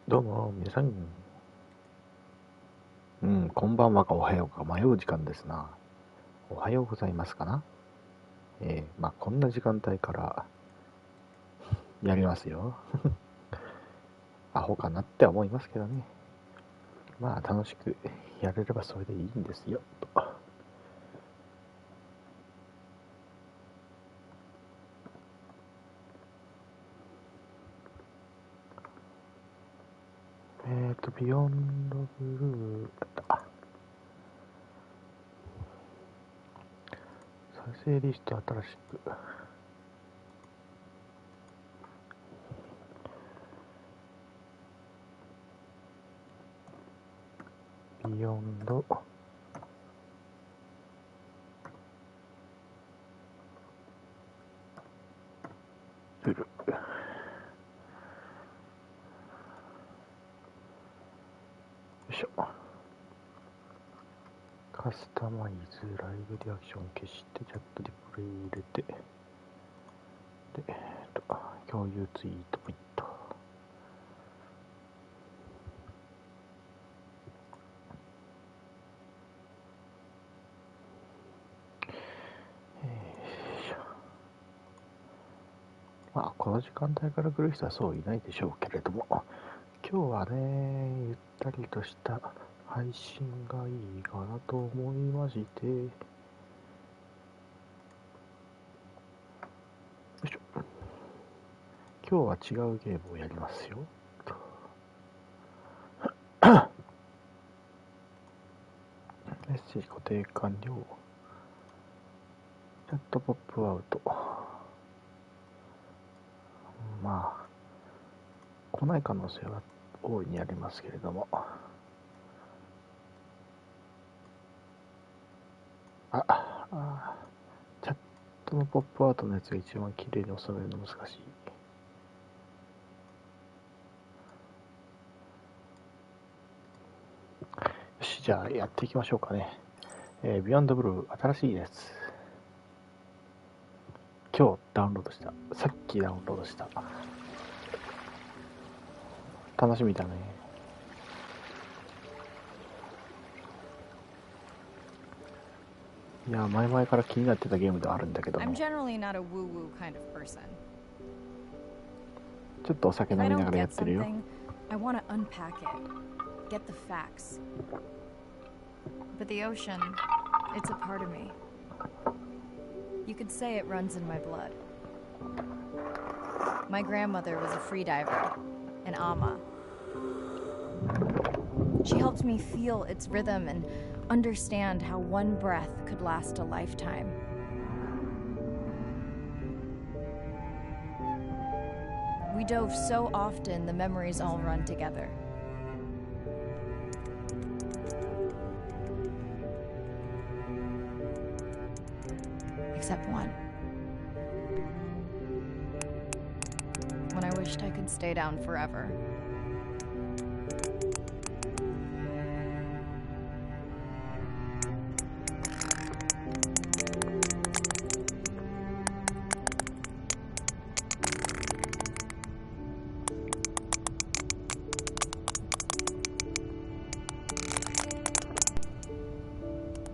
どうも皆さん、こんばんはかおはようか迷う時間ですな。おはようございますかな。こんな時間帯からやりますよ。アホかなって思いますけどね。まあ楽しくやれればそれでいいんですよと。ビヨンドブルーだった。再生リスト新しく。ビヨンドブルー。よいしょ。カスタマイズライブリアクション消してチャットリプレイ入れて、で、共有ツイートポイント。まあこの時間帯から来る人はそういないでしょうけれども、今日はね、ゆったりとした配信がいいかなと思いまして、よいしょ。今日は違うゲームをやりますよ。メッセージ固定完了。チャットポップアウト。まあ、来ない可能性は大いにありますけれども。チャットのポップアウトのやつが一番綺麗に収めるの難しい。よし、じゃあやっていきましょうかね。ビヨンドブルー、新しいやつ。今日ダウンロードした。さっきダウンロードした。楽しみだね。いや、前々から気になってたゲームではあるんだけども。ちょっとお酒飲みながらやってるよ。But the ocean, it's a part of me. You could say it runs in my blood. My grandmother was a freediver, an ama. She helped me feel its rhythm and understand how one breath could last a lifetime. We dove so often, the memories all run together. Except one. When I wished I could stay down forever.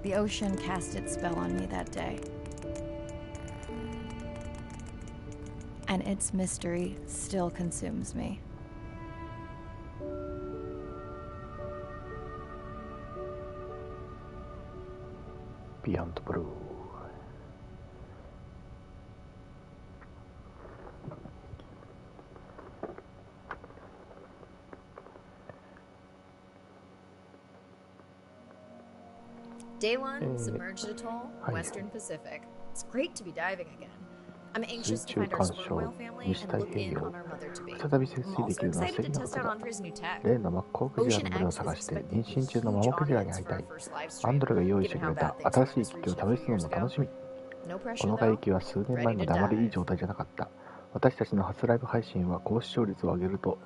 The ocean cast its spell on me that day. And its mystery still consumes me. Beyond Blue. Day one, submerged atoll, Western Pacific. It's great to be diving again. I'm anxious to find our sperm whale family and look in on our mother-to-be. I'm also excited to test out Andre's new tech. Ocean X is expected to be a huge audience for our first live stream, given how bad things were in this region a few years ago. No こ pressure の海 though. 域は数年前 Ready ま to であまりいい dive. 状態じゃなかった。私たちの初ライブ配信は高視聴率を上げると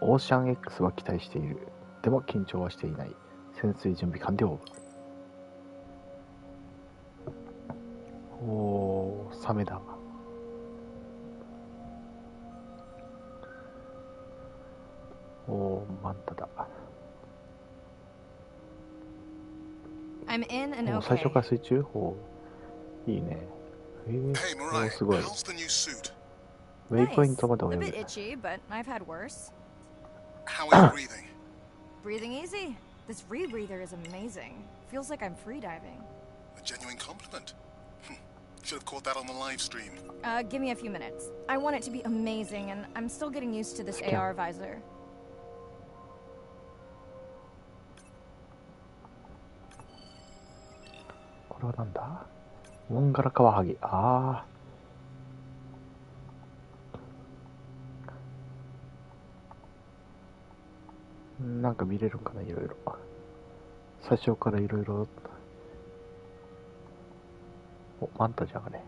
オーシャン X は期待している。でも緊張はしていない。潜水準備完了。おー、サメだ。おー、マンタだ。I'm in and 最初 okay. から水中？おー、いいね。Hey, お Mariah, ー、すごい。 how's the new suit? ウェイポイン Nice. トまで A 泳ぐ。 bit itchy, but I've had worse. How are you breathing? Breathing easy. This rebreather is amazing. Feels like I'm freediving. A genuine compliment. Should have caught that on the live stream. Give me a few minutes. I want it to be amazing, and I'm still getting used to this AR visor. これはなんだ？モンガラカワハギ。ああ。なんか見れるんかな、いろいろ。最初からいろいろ。お、マンタじゃん、あれ。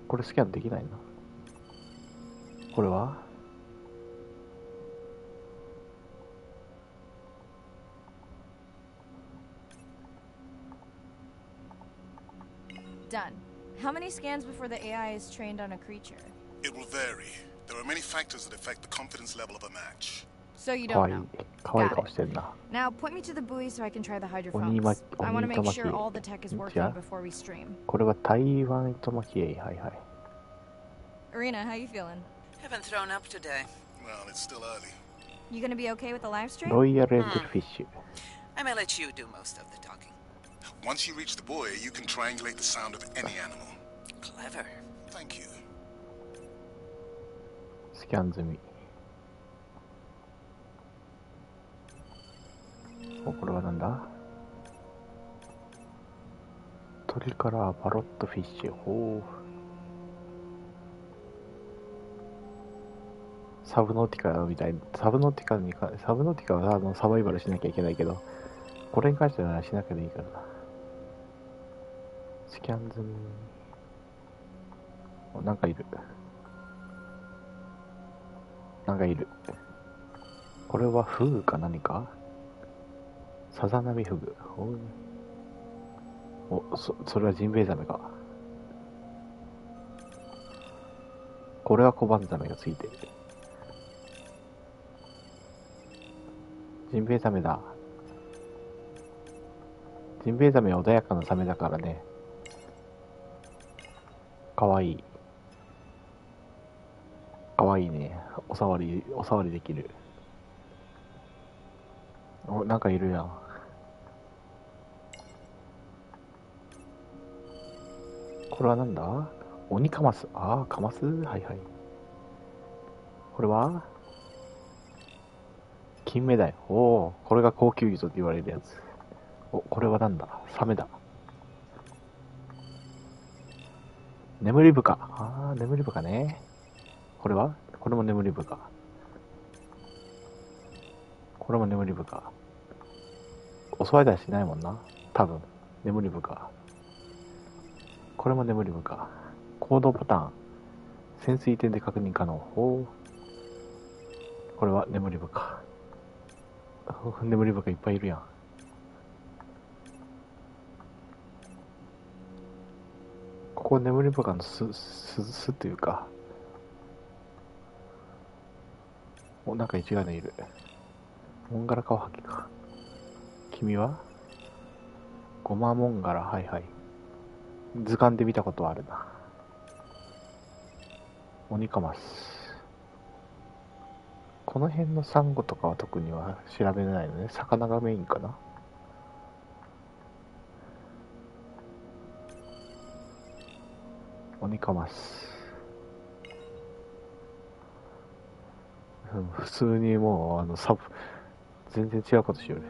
これスキャンできないな。これはDone. How many scans before the AI is trained on a creature? It will vary. There are many factors that affect the confidence level of a match. So you か don't わいい。 know. かわいい顔してんな。 Now point me to the buoy so I can try the 鬼ま hydrophones. I want to 鬼 make 糸巻 sure all the tech is き。 working before we stream. これは台湾糸巻き。はいはい。 Arena, how you feeling? Haven't thrown up today. Well, it's still early. You gonna be okay with the live stream? ロイヤルエンジェルフィッシュ。 I may let you do most of the talking. Once you reach the buoy, you can triangulate the sound of any animal. Clever. Thank you. スキャン済み。お、これはなんだ？鳥からバロットフィッシュ。ほう。サブノーティカみたい。サブノーティカはサバイバルしなきゃいけないけど、これに関してはしなきゃでいいからな。スキャン済み。お、なんかいる。なんかいる。これはフグか何か？サザナミフグ。お、それはジンベエザメか。これはコバンザメがついてる。ジンベエザメだ。ジンベエザメは穏やかなサメだからね。かわいい。かわいいね。お触りできる。お、なんかいるやん。これはなんだ？鬼カマス。ああ、カマス？はいはい。これは金目鯛。おお、これが高級魚と言われるやつ。お、これはなんだ？サメだ。眠り深。ああ、眠り深ね。これは？これも眠り深。これも眠り深。襲われたりしないもんな。多分。眠り深。これも眠り深。行動パターン。潜水艇で確認可能。おー。これは眠り深。眠り深いっぱいいるやん。ここ眠り深の巣というか。お、なんか一概のいる。モンガラカワハギか。君はゴマモンガラ。はいはい。図鑑で見たことはあるな。オニカマス。この辺のサンゴとかは特には調べないのね。魚がメインかな。オニカマス。普通にもう全然違うことしよる。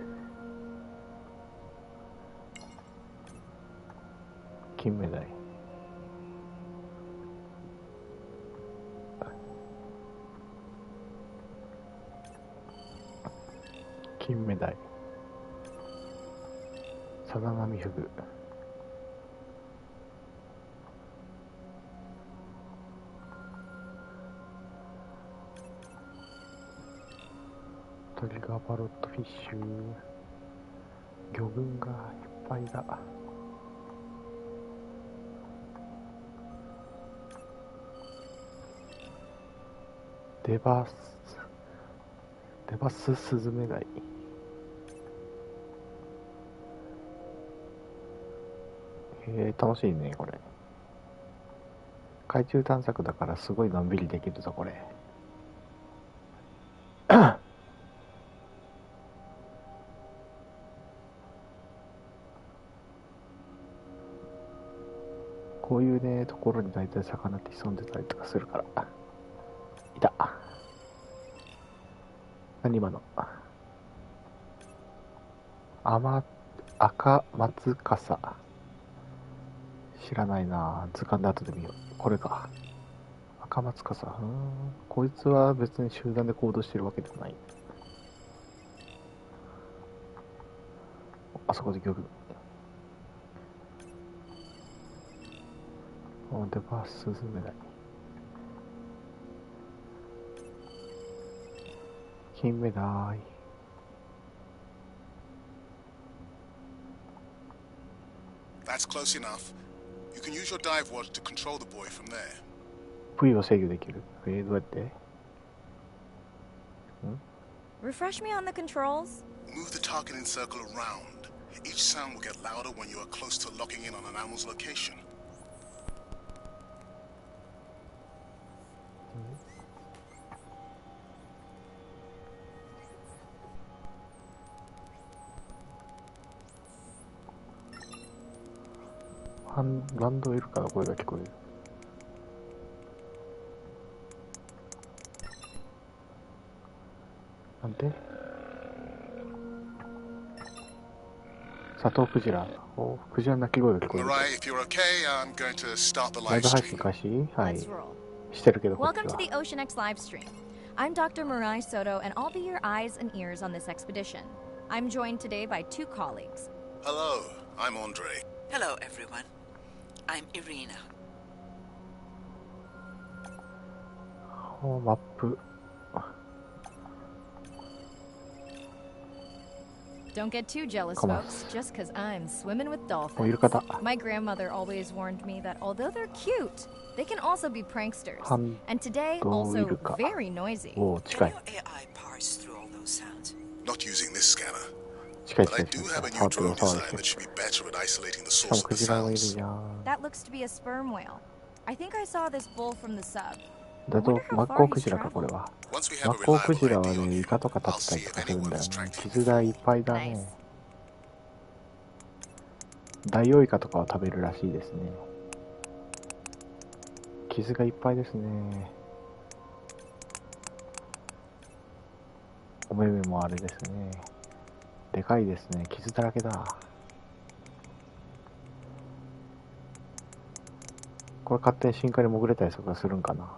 金目鯛。金目鯛。サザナミフグ。トリガーバロットフィッシュ。魚群がいっぱいだ。デバススズメダイ。楽しいねこれ。海中探索だからすごいのんびりできるぞこれ。こういうねところに大体魚って潜んでたりとかするから。いた。何今の。赤松笠。知らないな。図鑑で後で見よう。これか。赤松笠。こいつは別に集団で行動してるわけでもない。あそこで魚群。デバスズメダイ。金目鯛。That's close enough. You can use your dive watch to control the buoy from there. 部位を制御できる。どうやって？ Refresh me on the controls. Move the target in circle around. Each sound will get louder when you are close to locking in on an animal's location. Hmm. ランドイルカの声が聞こえる。なんで？佐藤クジラ。クジラの鳴き声が聞こえる。ライブ配信開始？はい。してるけどこっちは。Welcome to the Ocean X live stream. I'm Dr. Mirai Soto, and I'll be your eyes and ears on this expedition. I'm joined today by two colleagues. Hello, I'm Andre. Hello, everyone. I'm Irina. マップ。Don't get too jealous, folks, just because I'm swimming with dolphins. イルカだ。My grandmother always warned me that although they're cute, they can also be pranksters. And today, also very noisy. 近い。 Can your AI parse through all those sounds? Not using this scanner. 近い But I 近い do 近い。 have a 触 new ってる drone 触る design that should be better at isolating the しか source も of ク the ジラがいる sounds. じゃん。 That looks to be a sperm whale. I think I saw this bull from the sub. だとマッコウクジラかこれは。マッコウクジラはねイカとか食べたりとかするんだよね。傷がいっぱいだね。ダイオウイカとかは食べるらしいですね。傷がいっぱいですね。お目目もあれですね。でかいですね。傷だらけだ。これ勝手に深海に潜れたりとかするんかな。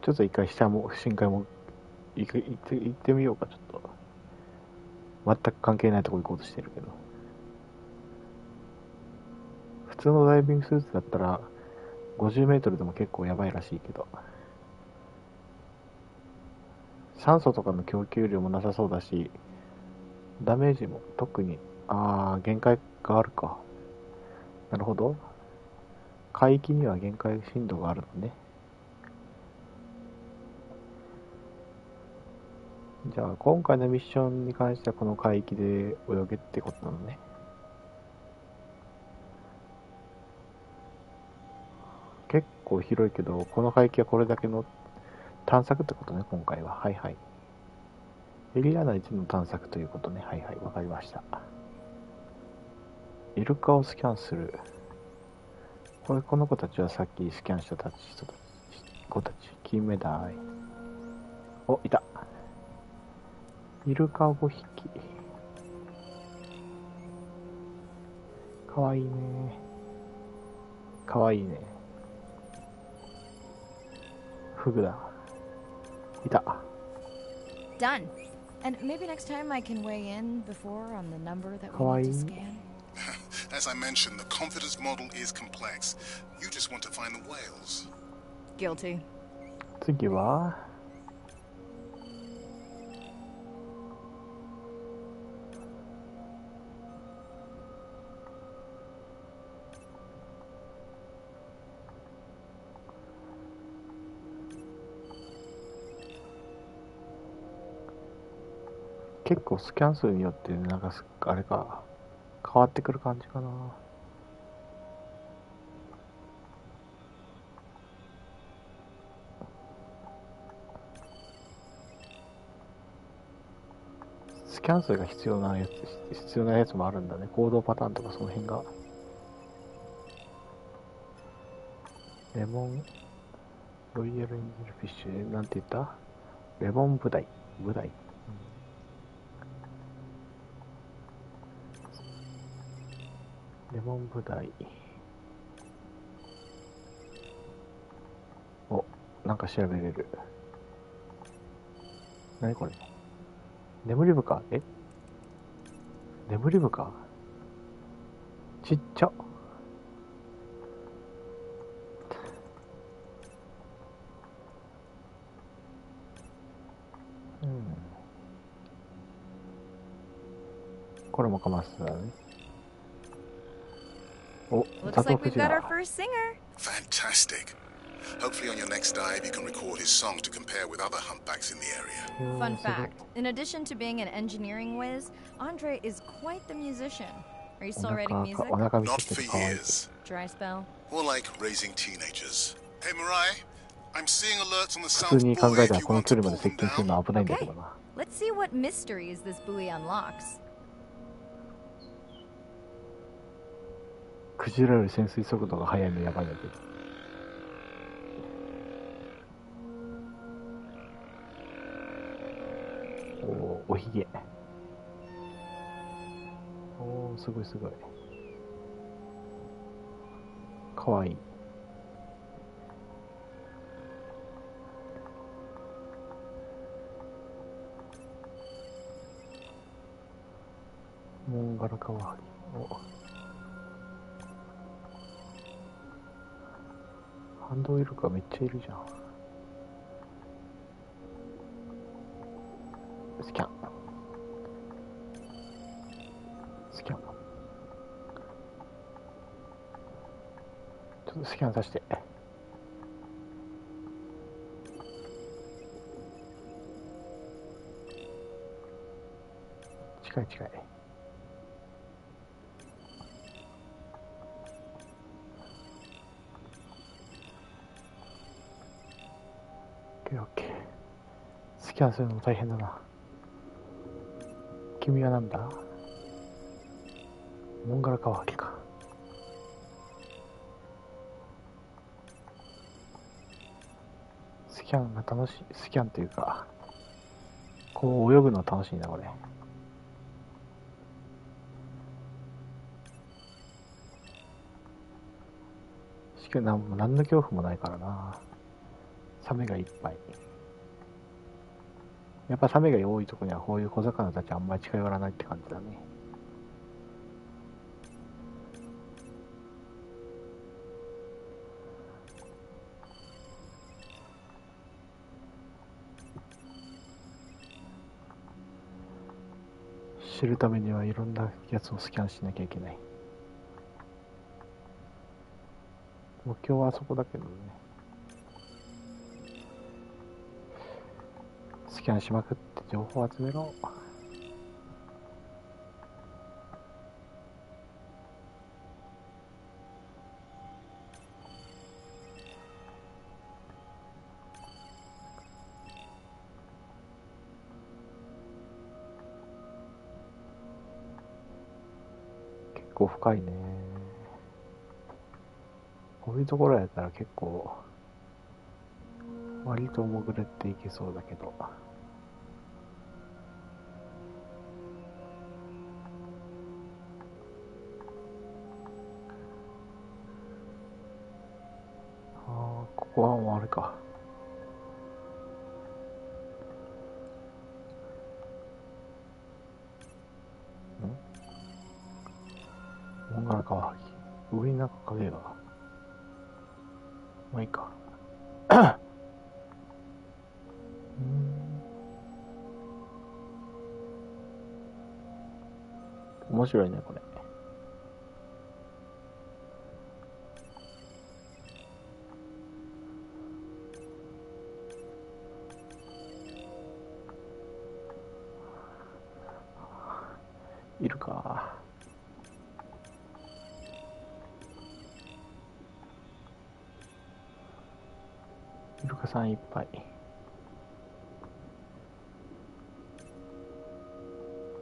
ちょっと一回下も深海も行ってみようか。ちょっと全く関係ないとこ行こうとしてるけど、普通のダイビングスーツだったら50メートルでも結構やばいらしいけど、酸素とかの供給量もなさそうだし、ダメージも特に限界があるか。なるほど。海域には限界深度があるのね。じゃあ今回のミッションに関してはこの海域で泳げってことなのね。結構広いけど、この海域はこれだけの探索ってことね、今回は。はいはい。エリア内での探索ということね。はいはい、わかりました。イルカをスキャンする。この子たちはさっきスキャンした子たち。金目鯛。お、いた。イルカ5匹。かわいいね。かわいいね。フグだ。いた。Done. And maybe next time I can weigh in before on the number that we need to scan. As I mentioned, the confidence model is complex. You just want to find the whales. Guilty. 次は結構スキャン数によってなんかあれか変わってくる感じかな。スキャン数が必要なやつもあるんだね。行動パターンとかその辺が。レモンロイヤルインジェルフィッシュなんて言った？レモンブダイ。レモンブダイ。お、なんか調べれる。何これ？眠り深？眠り深？ちっちゃ。これもカマスだね。お、ザトウクジラ。Fantastic. Hopefully on your next dive you can record his song to compare with other humpbacks in the area. Fun fact, in addition to being an engineering whiz, Andre is quite the musician. Are you still writing music? Not for years. Dry spell? More like raising teenagers. Hey Mirai, I'm seeing alerts on the 普 south 通に考 buoy えた if ら you この want 距 to 離ま pull で接 them 近する down. のは危ないんだけ Okay, どな。 let's see what mysteries this buoy unlocks. クジラより潜水速度が速いのやばいんだけど。おひげ。すごいすごい。かわいい。モンガラカワハギ。ハンドウイルカめっちゃいるじゃん。スキャン。ちょっとスキャンさせて。近い。オッケー。スキャンするのも大変だな。君はなんだ？モンガラカワハギか。スキャンが楽しい。スキャンというか、こう泳ぐの楽しいな、これ。しかも何の恐怖もないからな。サメがいっぱい。やっぱサメが多いとこにはこういう小魚たちあんまり近寄らないって感じだね。知るためにはいろんなやつをスキャンしなきゃいけない。目標はあそこだけどね。スキャンしまくって情報を集めろ。結構深いね。こういうところやったら結構割と潜れていけそうだけど。ここはもうあれか。モンガラカワハギ。上になんか影が。まあいいか。面白いね、これ。いるか。イルカさんいっぱい。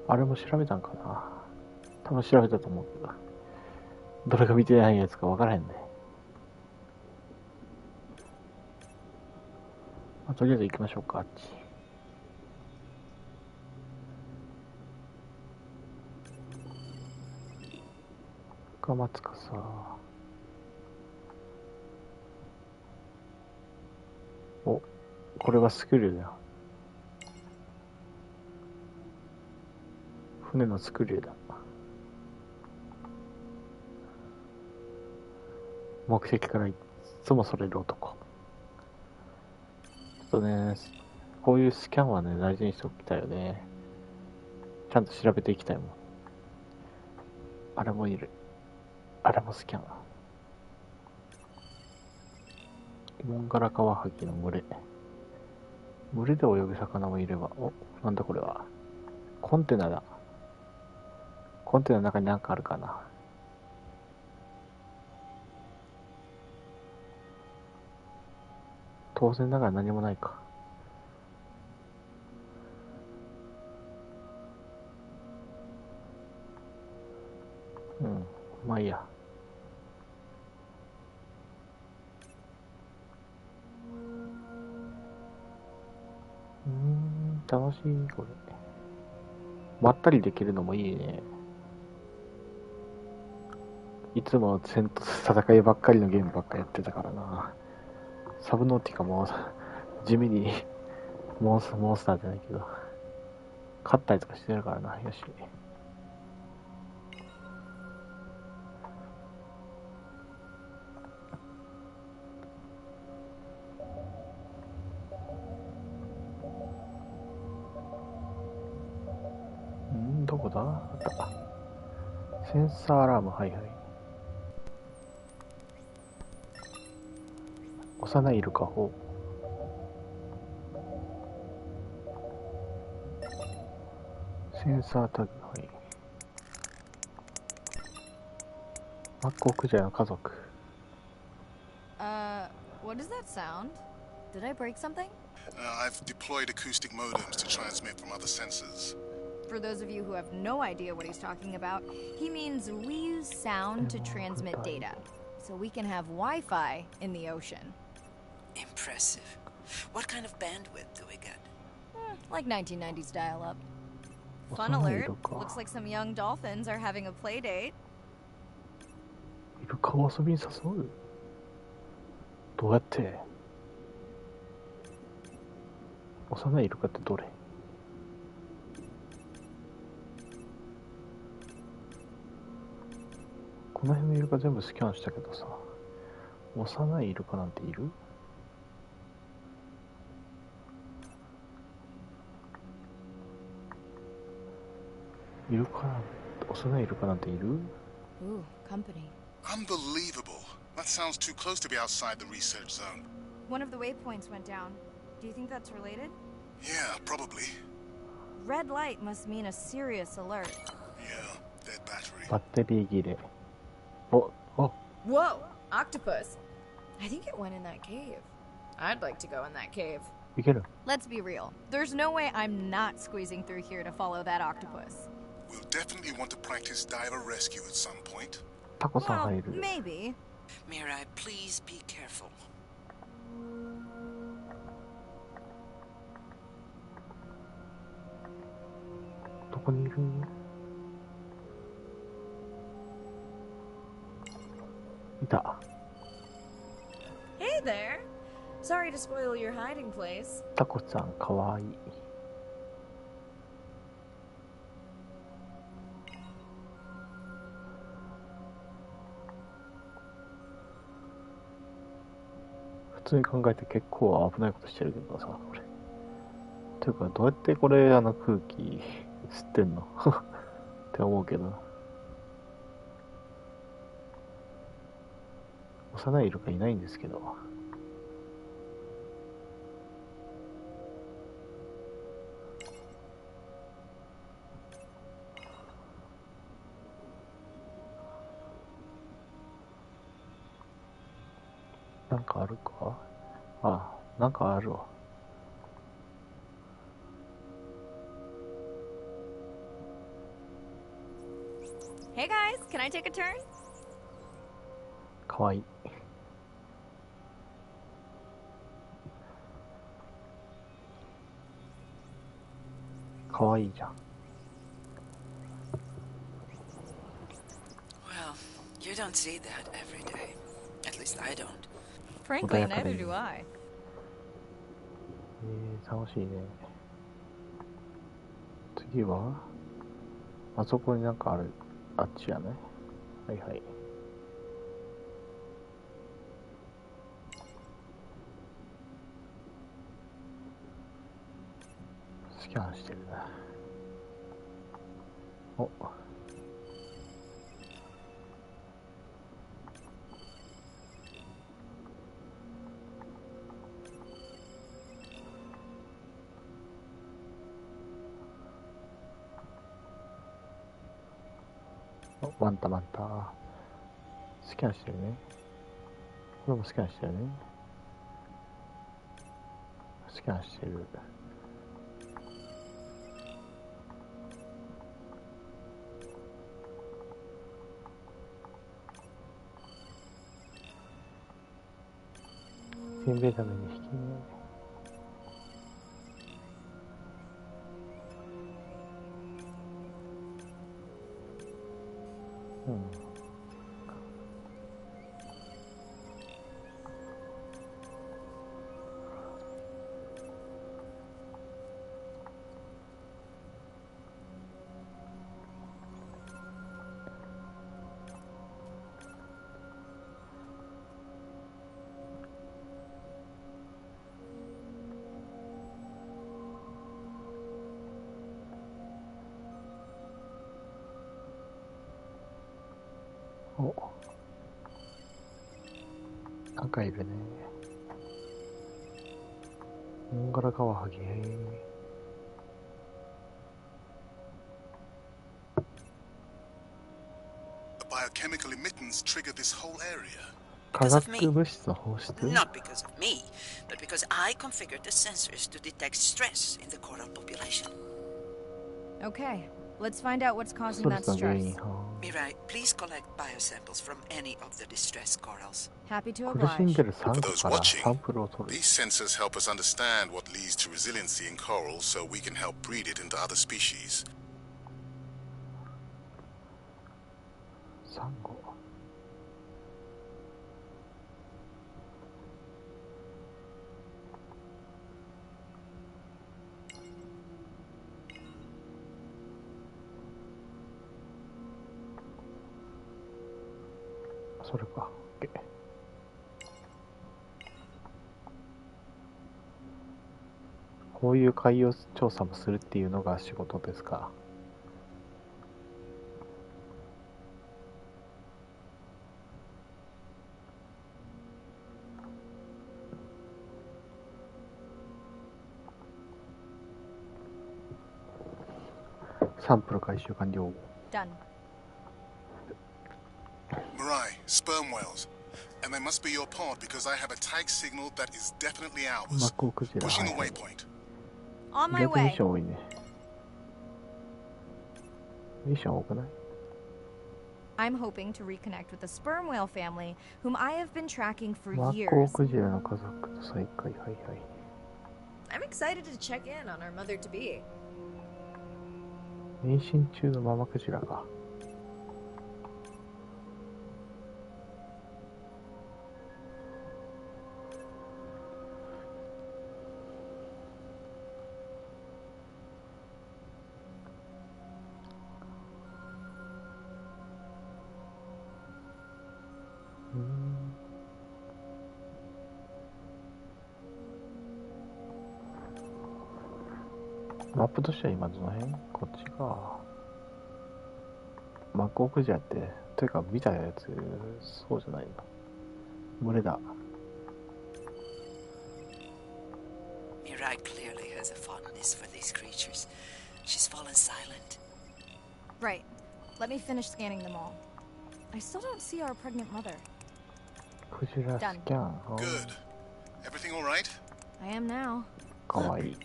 あれも調べたんかな。多分調べたと思うけど、どれが見てないやつか分からへんね。まあ、とりあえず行きましょうか、あっち。深松かさ。お、これはスクリューだ。船のスクリューだ。目的からいつもそれる男。ちょっとね、こういうスキャンはね、大事にしておきたいよね。ちゃんと調べていきたいもん。あれもいる。あれもスキャン。モンガラカワハギの群れ。群れで泳ぐ魚もいれば、お、なんだこれは。コンテナだ。コンテナの中に何かあるかな。当然ながら何もないか。うん、まあいいや。楽しい、これ。まったりできるのもいいね。いつも戦いばっかりのゲームばっかりやってたからな。サブノーティカも地味にモンスターじゃないけど、勝ったりとかしてるからな。よし。どこだ？あった。センサーアラーム、はいはい。幼いイルカを。センサータグ、はい。マッコウクジャラの家族。What does that sound? Did I break something? I've deployed acoustic modems to transmit from other sensors. For those of you who have no idea what he's talking about, he means we use sound to transmit data, so we can have Wi-Fi in the ocean. Impressive. What kind of bandwidth do we get? Like 1990s dial-up. Fun alert. Looks like some young dolphins are having a play date. イルカを遊びに誘う？どうやって？幼いイルカってどれ？この辺のイルカ全部スキャンしたけどさ、幼いイルカなんている？イルカなんて、幼いイルカなんている？ Ooh, company. Unbelievable. That sounds too close to be outside the research zone. One of the waypoints went down. Do you think that's related? Yeah, probably. Red light must mean a serious alert. Yeah, dead battery. バッテリー切れ。お、お、Whoa! Octopus! I think it went in that cave. I'd like to go in that cave. いける？ Let's be real. There's no way I'm not squeezing through here to follow that octopus. We'll definitely want to practice diver rescue at some point. タコさん Well, 入る。maybe. Mirai, please be careful. どこにいる？いた。Hey there! Sorry to spoil your hiding place. タコちゃんかわいい。普通に考えて結構危ないことしてるけどさ、これ。ていうか、どうやってこれ、空気吸ってんのって思うけど。幼いイルカいないんですけど。なんかあるか？あ、なんかあるわ。Hey guys, can I take a turn? かわいい。かわいいじゃん。Well, you don't see that every day. At least I don't. Frankly, neither do I. 楽しいね。次はあそこになんかある。あっちやね。はいはい。スキャンしてるな。お。ワンタマンタ。スキャンしてるね。これもスキャンしてるね。スキャンしてる。ジンベエザメ2匹目。うん。お、なんかいるね。モンガラカワハギ。Biochemical emittance triggered this whole area. 化学物質の放出？ Not because of me, but because I configured the sensors to detect stress in the coral population. Okay, let's find out what's causing that stress. Mirai, please collect biosamples from any of the distressed corals. Happy to 苦しん oblige. でるサン For ゴ those から watching, サンプルを取る。 these sensors help us understand what leads to resiliency in corals so we can help breed it into other species. サンゴ。それか。OK。こういう海洋調査もするっていうのが仕事ですか。サンプル回収完了。Done. Mirai, sperm whales. And they must be your pod because I have a tag signal that is definitely ours. マッコウクジラ。 Pushing はい the はい。 waypoint. On my 逆ミッ way. ション多いね。ミッション多くない？ I'm hoping to reconnect with the sperm whale family, whom I have been tracking for マッコウ years. クジラの家族と再会。はいはい。I'm excited to check in on our mother-to-be. 妊娠中のママクジラが。マップとしては今どの辺？こっちか。マッコウクジラって、というか見たやつ、そうじゃないの。群れだ。Mirai clearly has a fondness for these creatures. She's fallen silent. Right. Let me finish scanning them all. I still don't see our pregnant mother. クジラスキャン。Good. Everything all right? I am now. かわいい。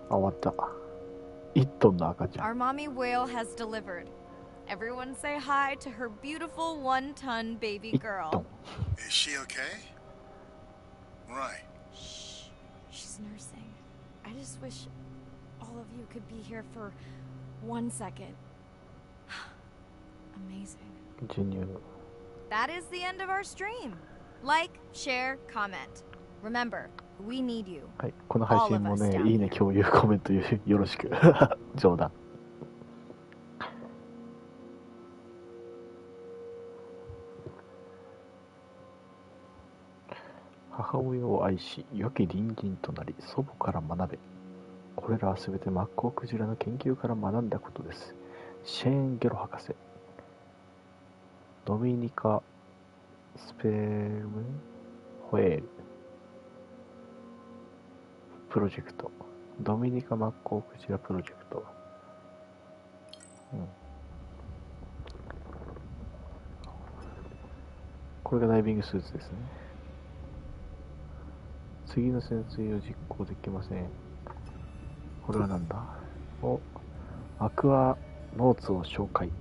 あ、終わった。1トンの赤ちゃん。Our mommy whale has delivered. Everyone say hi to her beautiful 1-ton baby 1 girl. トン。Is she okay? Right. Shh. She's nursing. I just wish all of you could be here for 1 second. Amazing. 授乳。That is the end of our stream. Like, share, comment. Remember, we need you. はい、この配信もね、いいね、共有、コメントよろしく。冗談。母親を愛し、良き隣人となり、祖母から学べ。これらはすべてマッコウクジラの研究から学んだことです。シェーン・ゲロ博士。ドミニカ・スペルム・ホエール。プロジェクト。ドミニカ・マッコウクジラプロジェクト。これがダイビングスーツですね。次の潜水を実行できません。これはなんだ？アクアノーツを紹介。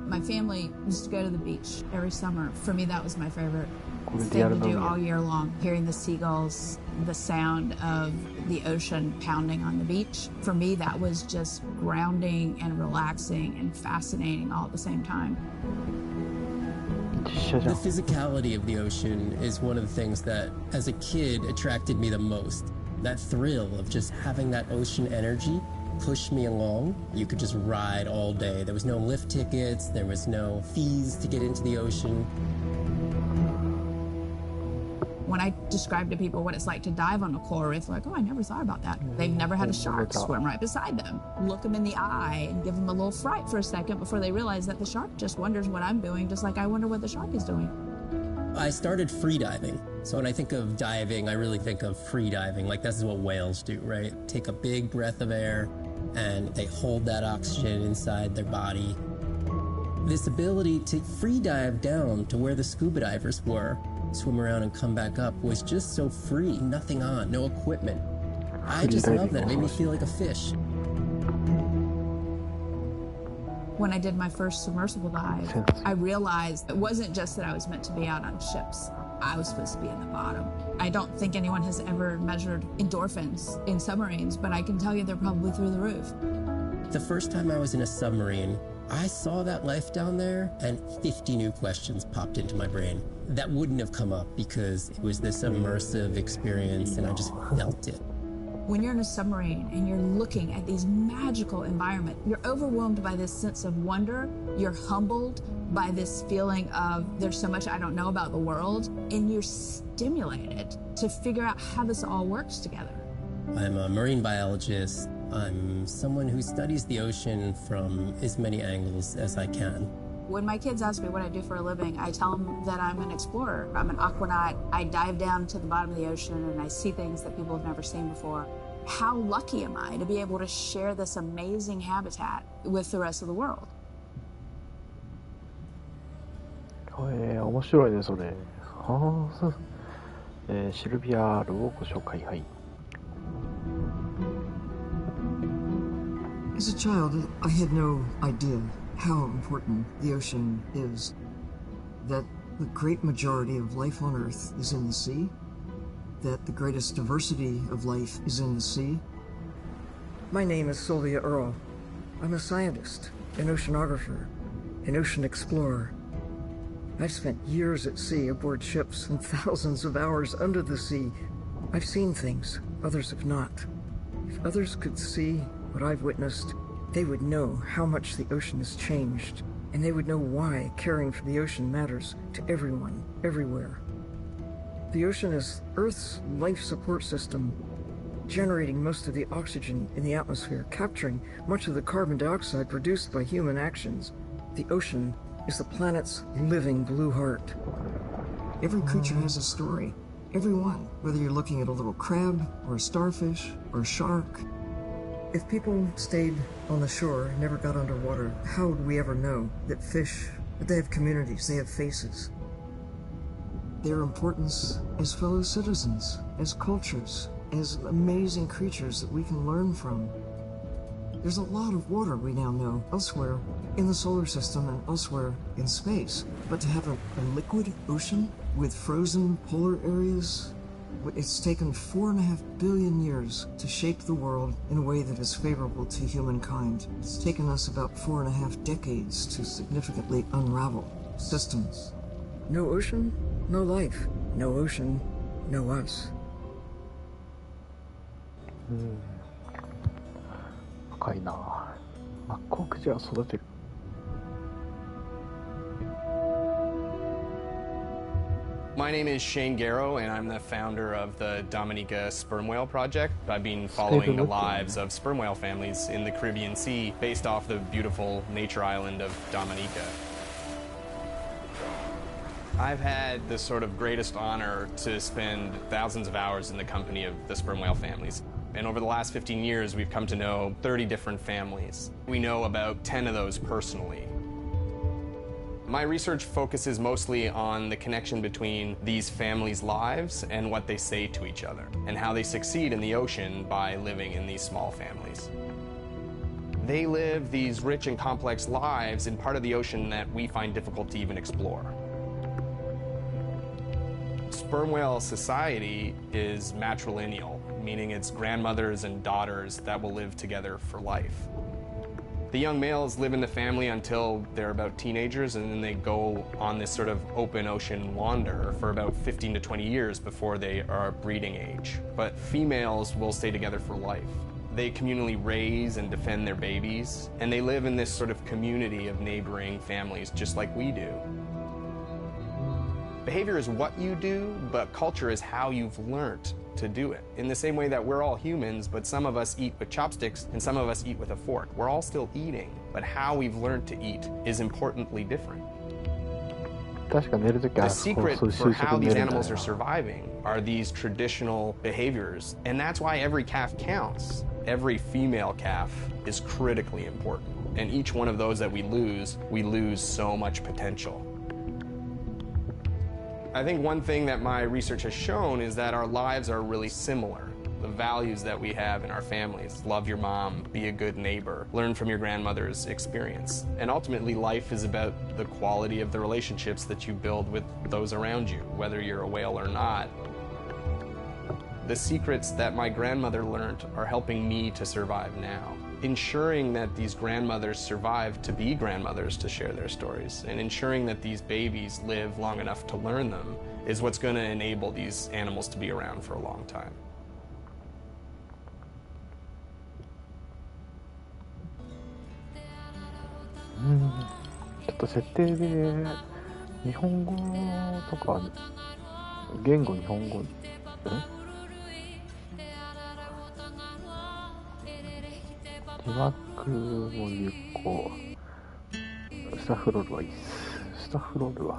My family used to go to the beach every summer. For me, that was my favorite thing to do all year long. Hearing the seagulls, the sound of the ocean pounding on the beach. For me, that was just grounding and relaxing and fascinating all at the same time. The physicality of the ocean is one of the things that, as a kid, attracted me the most. That thrill of just having that ocean energy push me along. You could just ride all day. There was no lift tickets, there was no fees to get into the ocean. When I describe to people what it's like to dive on a coral reef, they're like, oh, I never thought about that. They've never had a shark swim right beside them. Look them in the eye and give them a little fright for a second before they realize that the shark just wonders what I'm doing, just like I wonder what the shark is doing. I started free diving. So when I think of diving, I really think of free diving. Like this is what whales do, right? Take a big breath of air and they hold that oxygen inside their body. This ability to free dive down to where the scuba divers were, swim around and come back up, was just so free. Nothing on, no equipment. I just loved that. It made me feel like a fish. When I did my first submersible dive, I realized it wasn't just that I was meant to be out on ships. I was supposed to be in the bottom. I don't think anyone has ever measured endorphins in submarines, but I can tell you they're probably through the roof. The first time I was in a submarine, I saw that life down there and 50 new questions popped into my brain that wouldn't have come up because it was this immersive experience and I just felt it. When you're in a submarine and you're looking at these magical environment, you're overwhelmed by this sense of wonder. You're humbled by this feeling of there's so much I don't know about the world, and you're stimulated to figure out how this all works together. I'm a marine biologist. I'm someone who studies the ocean from as many angles as I can. When my kids ask me what I do for a living, I tell them that I'm an explorer. I'm an aquanaut. I dive down to the bottom of the ocean and I see things that people have never seen before. How lucky am I to be able to share this amazing habitat with the rest of the world? 面白いね、それ。シルビアールをご紹介。はい。As a child, I had no idea how important the ocean is. That the great majority of life on Earth is in the sea. That the greatest diversity of life is in the sea. My name is Sylvia Earle. I'm a scientist, an oceanographer, an ocean explorer. I've spent years at sea aboard ships and thousands of hours under the sea. I've seen things others have not. If others could see what I've witnessed, they would know how much the ocean has changed, and they would know why caring for the ocean matters to everyone, everywhere. The ocean is Earth's life support system, generating most of the oxygen in the atmosphere, capturing much of the carbon dioxide produced by human actions. The ocean is the planet's living blue heart. Every creature has a story. Every one, whether you're looking at a little crab, or a starfish, or a shark. If people stayed on the shore and never got underwater, how would we ever know that fish but they have communities, they have faces. Their importance as fellow citizens, as cultures, as amazing creatures that we can learn from. There's a lot of water we now know elsewhere in the solar system and elsewhere in space. But to have a liquid ocean with frozen polar areas, it's taken 4.5 billion years to shape the world in a way that is favorable to humankind. It's taken us about 4.5 decades to significantly unravel systems. No ocean, no life. No ocean, no us. 深いな。マッコウクジラ育てる。My name is Shane Garrow, and I'm the founder of the Dominica Sperm Whale Project. I've been following the lives of sperm whale families in the Caribbean Sea based off the beautiful nature island of Dominica. I've had the sort of greatest honor to spend thousands of hours in the company of the sperm whale families. And over the last 15 years, we've come to know 30 different families. We know about 10 of those personally. My research focuses mostly on the connection between these families' lives and what they say to each other, and how they succeed in the ocean by living in these small families. They live these rich and complex lives in part of the ocean that we find difficult to even explore. Sperm whale society is matrilineal, meaning it's grandmothers and daughters that will live together for life. The young males live in the family until they're about teenagers, and then they go on this sort of open ocean wander for about 15 to 20 years before they are breeding age. But females will stay together for life. They communally raise and defend their babies, and they live in this sort of community of neighboring families just like we do. Behavior is what you do, but culture is how you've learned to do it. In the same way that we're all humans, but some of us eat with chopsticks and some of us eat with a fork. We're all still eating, but how we've learned to eat is importantly different. The secret for how these animals are surviving are these traditional behaviors, and that's why every calf counts. Every female calf is critically important, and each one of those that we lose so much potential. I think one thing that my research has shown is that our lives are really similar. The values that we have in our families, love your mom, be a good neighbor, learn from your grandmother's experience. And ultimately, life is about the quality of the relationships that you build with those around you, whether you're a whale or not. The secrets that my grandmother learned are helping me to survive now. Ensuring that these grandmothers survive to be grandmothers to share their stories, and ensuring that these babies live long enough to learn them is what's going to enable these animals to be around for a long time. ちょっと設定で日本語とか言語日本語字幕も有効。スタッフロールはいいっす。スタッフロールは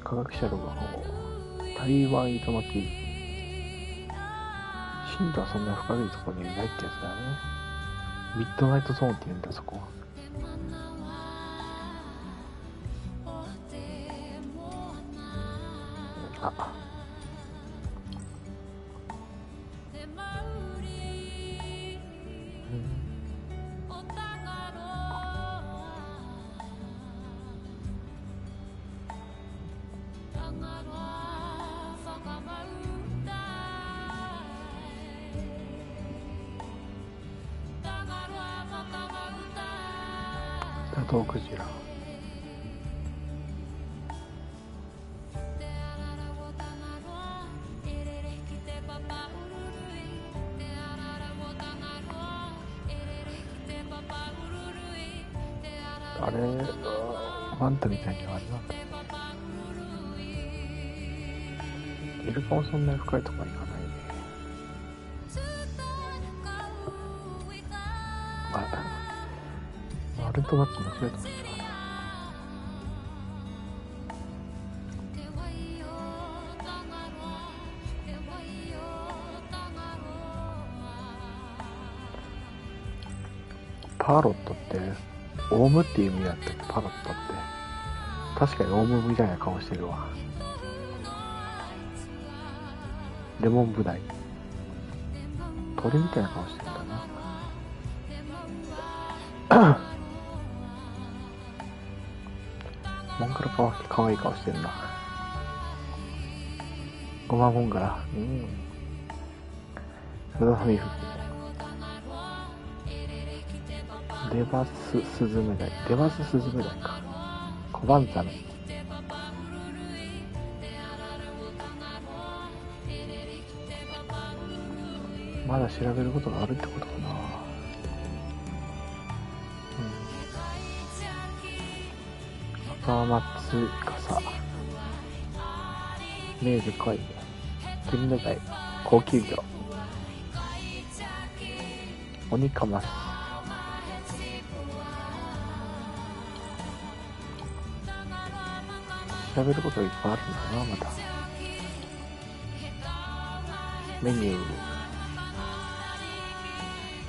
科学者ロゴの台湾糸巻き。進路はそんな深いところにいないってやつだよね。ミッドナイトゾーンって言うんだそこは。あ。ザトウクジラ。あれマンタみたいにあれなんだ。イルカもそんなに深いところに行かないね。アルトバック間違えたんだ。パロットってオウムっていう意味だったっけパロットって。確かにオウムみたいな顔してるわ。レモンブダイ。鳥みたいな顔してるんだな。モンガラかわいい顔してるな。ゴマモンガラ。フダフミフデバススズメダイ。デバススズメダイか。コバンザメ。まだ調べることがあるってことかな。赤松笠。メーズコイ。金目鯛。高級魚。オニカマス。調べることがいっぱいあるんだな、また。メニュー。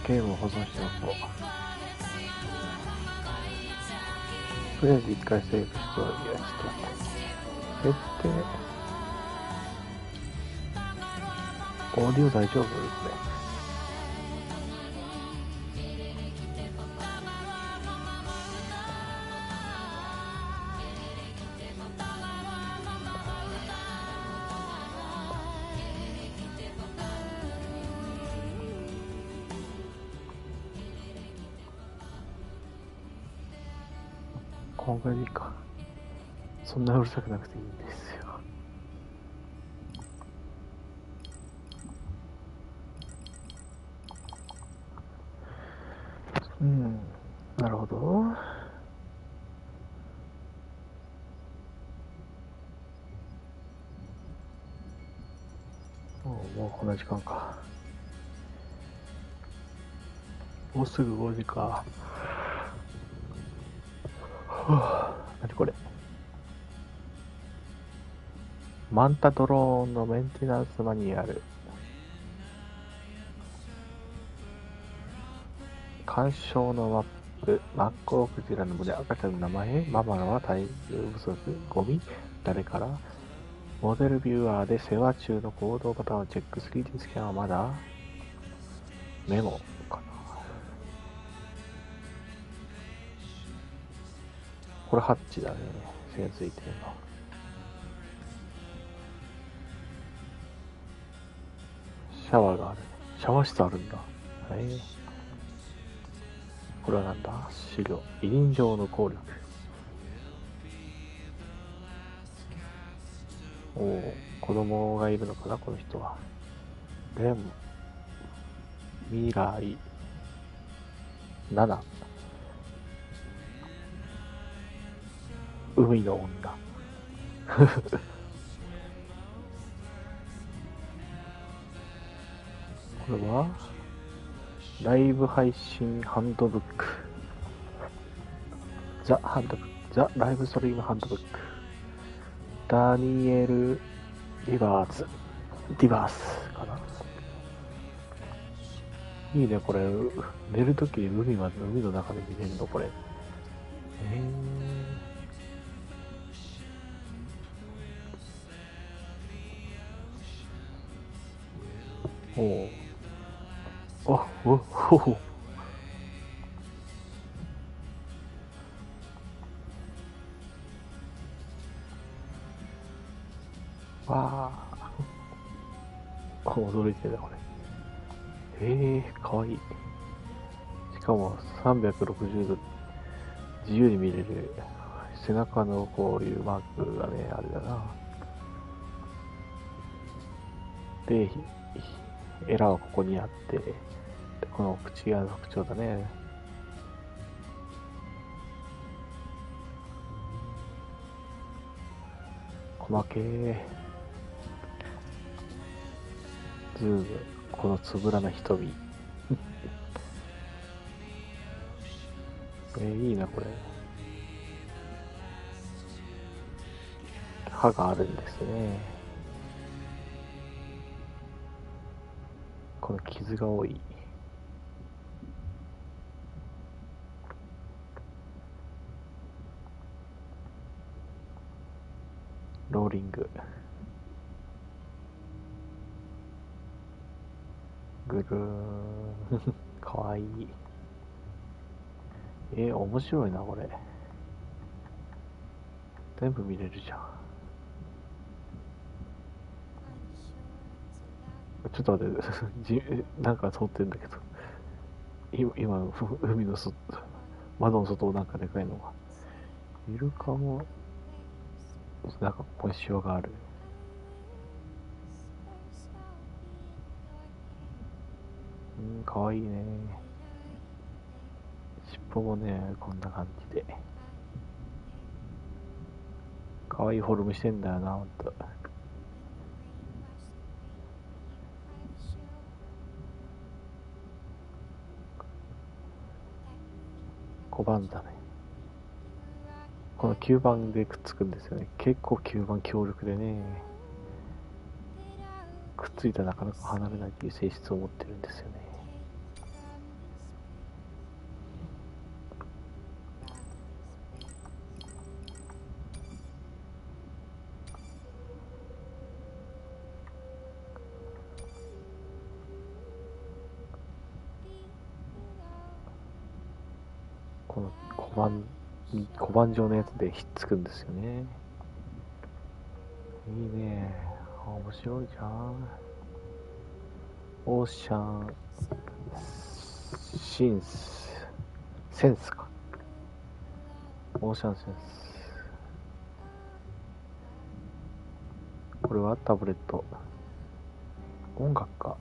ゲームを保存しておこう。とりあえず一回セーブしておいて、設定。オーディオ大丈夫？これ。こんぐらいでいいか。そんなうるさくなくていいんですよ。なるほど。もうこんな時間か。もうすぐ5時か。何これ。マンタドローンのメンテナンスマニュアル。鑑賞のマップ。マッコウクジラの群れ。赤ちゃんの名前。ママは体重不足。ゴミ。誰から。モデルビューアーで世話中の行動パターンをチェック。3D スキャンはまだ。メモかな。これハッチだね。線ついてるの。シャワーがある。シャワー室あるんだ。これはなんだ？資料。委任状の効力。子供がいるのかな、この人は。レン。未来。7。海の女。これはライブ配信ハンドブック。ザ・ライブストリームハンドブック。ダニエル・ディバースかな。いいね、これ。寝るときに海の中で見れるの、これ。わあ。驚いてるな、これ。かわいい。しかも360度自由に見れる。背中のこういうマークがね、あれだな。で、エラはここにあって、この口が特徴だね。細けー。ズーム、このつぶらな瞳。いいな、これ。歯があるんですね。この傷が多い。ローリング。ぐるーん。かわいい。面白いな、これ。全部見れるじゃん。ちょっと待って、なんか通ってんだけど。今、海の窓の外なんかでかいのが。イルカも、なんかここにシワがある。かわいいね。尻尾もね、こんな感じで。かわいいフォルムしてんだよな、ほんと。5番だね。この9番でくっつくんですよね。結構9番強力でね。くっついたらなかなか離れないという性質を持ってるんですよね。この小判状のやつでひっつくんですよね。いいね。面白いじゃん。オーシャンセンスか。オーシャンセンス。これはタブレット。音楽か。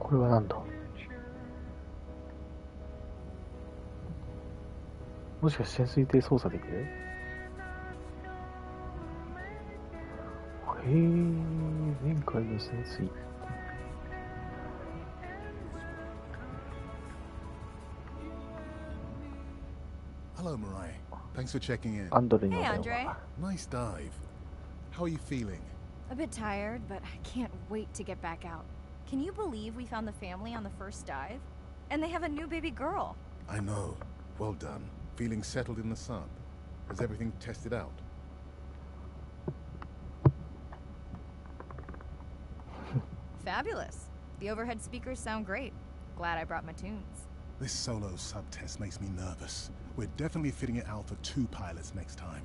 これは何だ。もしかして潜水艇操作できる？前回の潜水。Hello, Mariah. Thanks for checking in. Hey, Andre. Nice dive. How are you feeling? A bit tired, but I can't wait to get back out. Can you believe we found the family on the first dive? And they have a new baby girl. I know. Well done. Feeling settled in the sub? Is everything tested out? Fabulous. The overhead speakers sound great. Glad I brought my tunes. This solo sub test makes me nervous. We're definitely fitting it out for 2 pilots next time.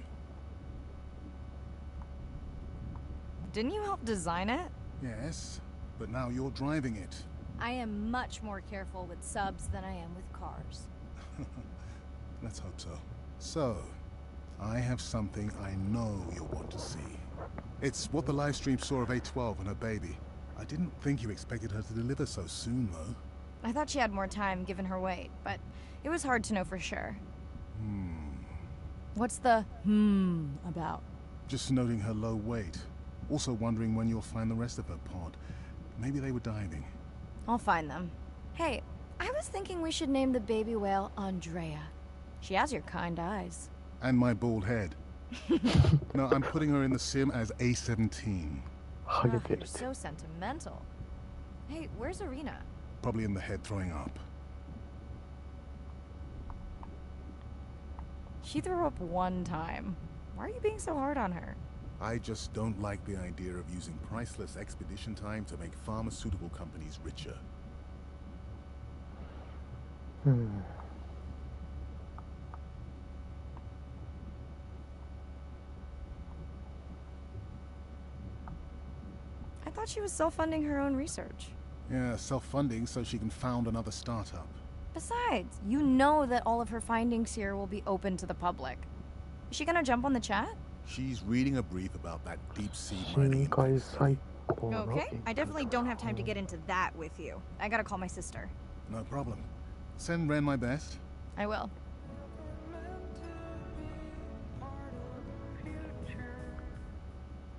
Didn't you help design it? Yes, but now you're driving it. I am much more careful with subs than I am with cars. Let's hope so. So, I have something I know you'll want to see. It's what the live stream saw of A12 and her baby. I didn't think you expected her to deliver so soon, though. I thought she had more time given her weight, but it was hard to know for sure. What's the about? Just noting her low weight. Also wondering when you'll find the rest of her pod. Maybe they were diving. I'll find them. Hey, I was thinking we should name the baby whale Andrea. She has your kind eyes. And my bald head. No, I'm putting her in the sim as A17. Oh, you're so sentimental. Hey, where's Arena? Probably in the head throwing up. She threw up one time. Why are you being so hard on her? I just don't like the idea of using priceless expedition time to make pharmaceutical companies richer. I thought she was self-funding her own research. Yeah, self-funding so she can found another startup. Besides, you know that all of her findings here will be open to the public. Is she gonna jump on the chat? She's reading a brief about that deep-sea mining. Okay, I definitely don't have time to get into that with you. I gotta call my sister. No problem. Send Ren my best. I will.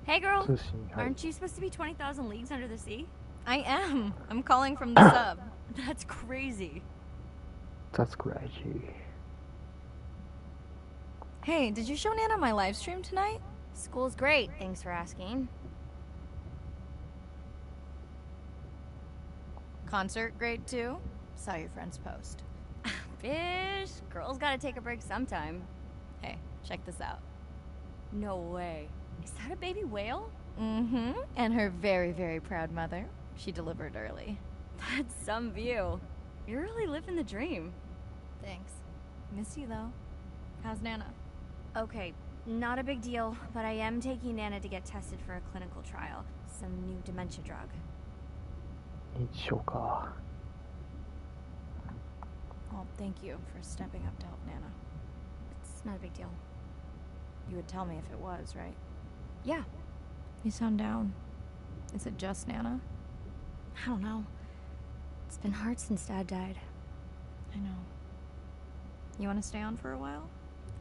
Hey girl, aren't you supposed to be 20,000 leagues under the sea? I am. I'm calling from the sub. That's crazy. That's crazy. Hey, did you show Nana my live stream tonight? School's great, thanks for asking. Concert great too? Saw your friend's post. Fish, girls gotta take a break sometime. Hey, check this out. No way. Is that a baby whale? Mm-hmm. And her very, very proud mother. She delivered early. That's some view. You're really living the dream. Thanks. Miss you though. How's Nana? Okay, not a big deal, but I am taking Nana to get tested for a clinical trial. Some new dementia drug. 認知症か。 Well, thank you for stepping up to help Nana. It's not a big deal. You would tell me if it was, right? Yeah. You sound down. Is it just Nana? I don't know. It's been hard since Dad died. I know. You want to stay on for a while?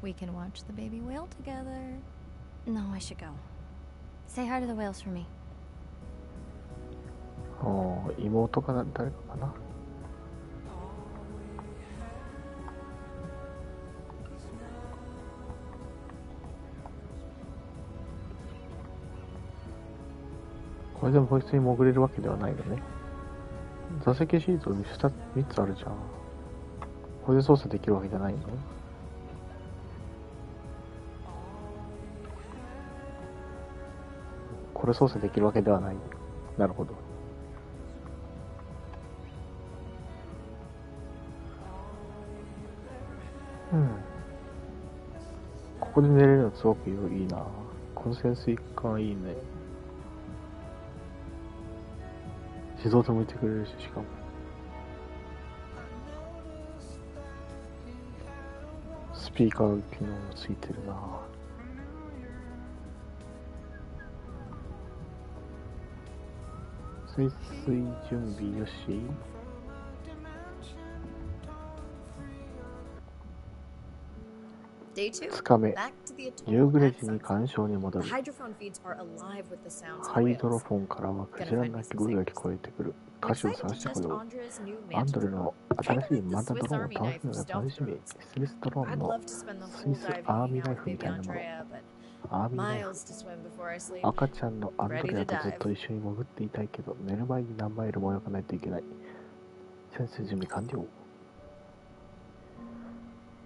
We can watch the baby whale together. No, I should go. Say hi to the whales for me. 妹かな、誰かかな。これでもこいつに潜れるわけではないよね。座席シートに3つあるじゃん。これで操作できるわけじゃないの？これ操作できるわけではない。なるほど。うん。ここで寝れるのすごくいいな。この潜水艦いいね。自動で向いてくれるし、しかも。スピーカー機能もついてるな。水準備よし。2日目、夕暮れ時に鑑賞に戻る。ハイドロフォンからはクジラの鳴き声が聞こえてくる。歌詞を探してこよう。アンドレの新しいマンタドローンを楽しむのが楽しみ。スミスドローンのスイスアーミーライフみたいなもの。アーミーライフ。赤ちゃんのアンドレアとずっと一緒に潜っていたいけど、寝る前に何マイルも泳がないといけない。潜水準備完了。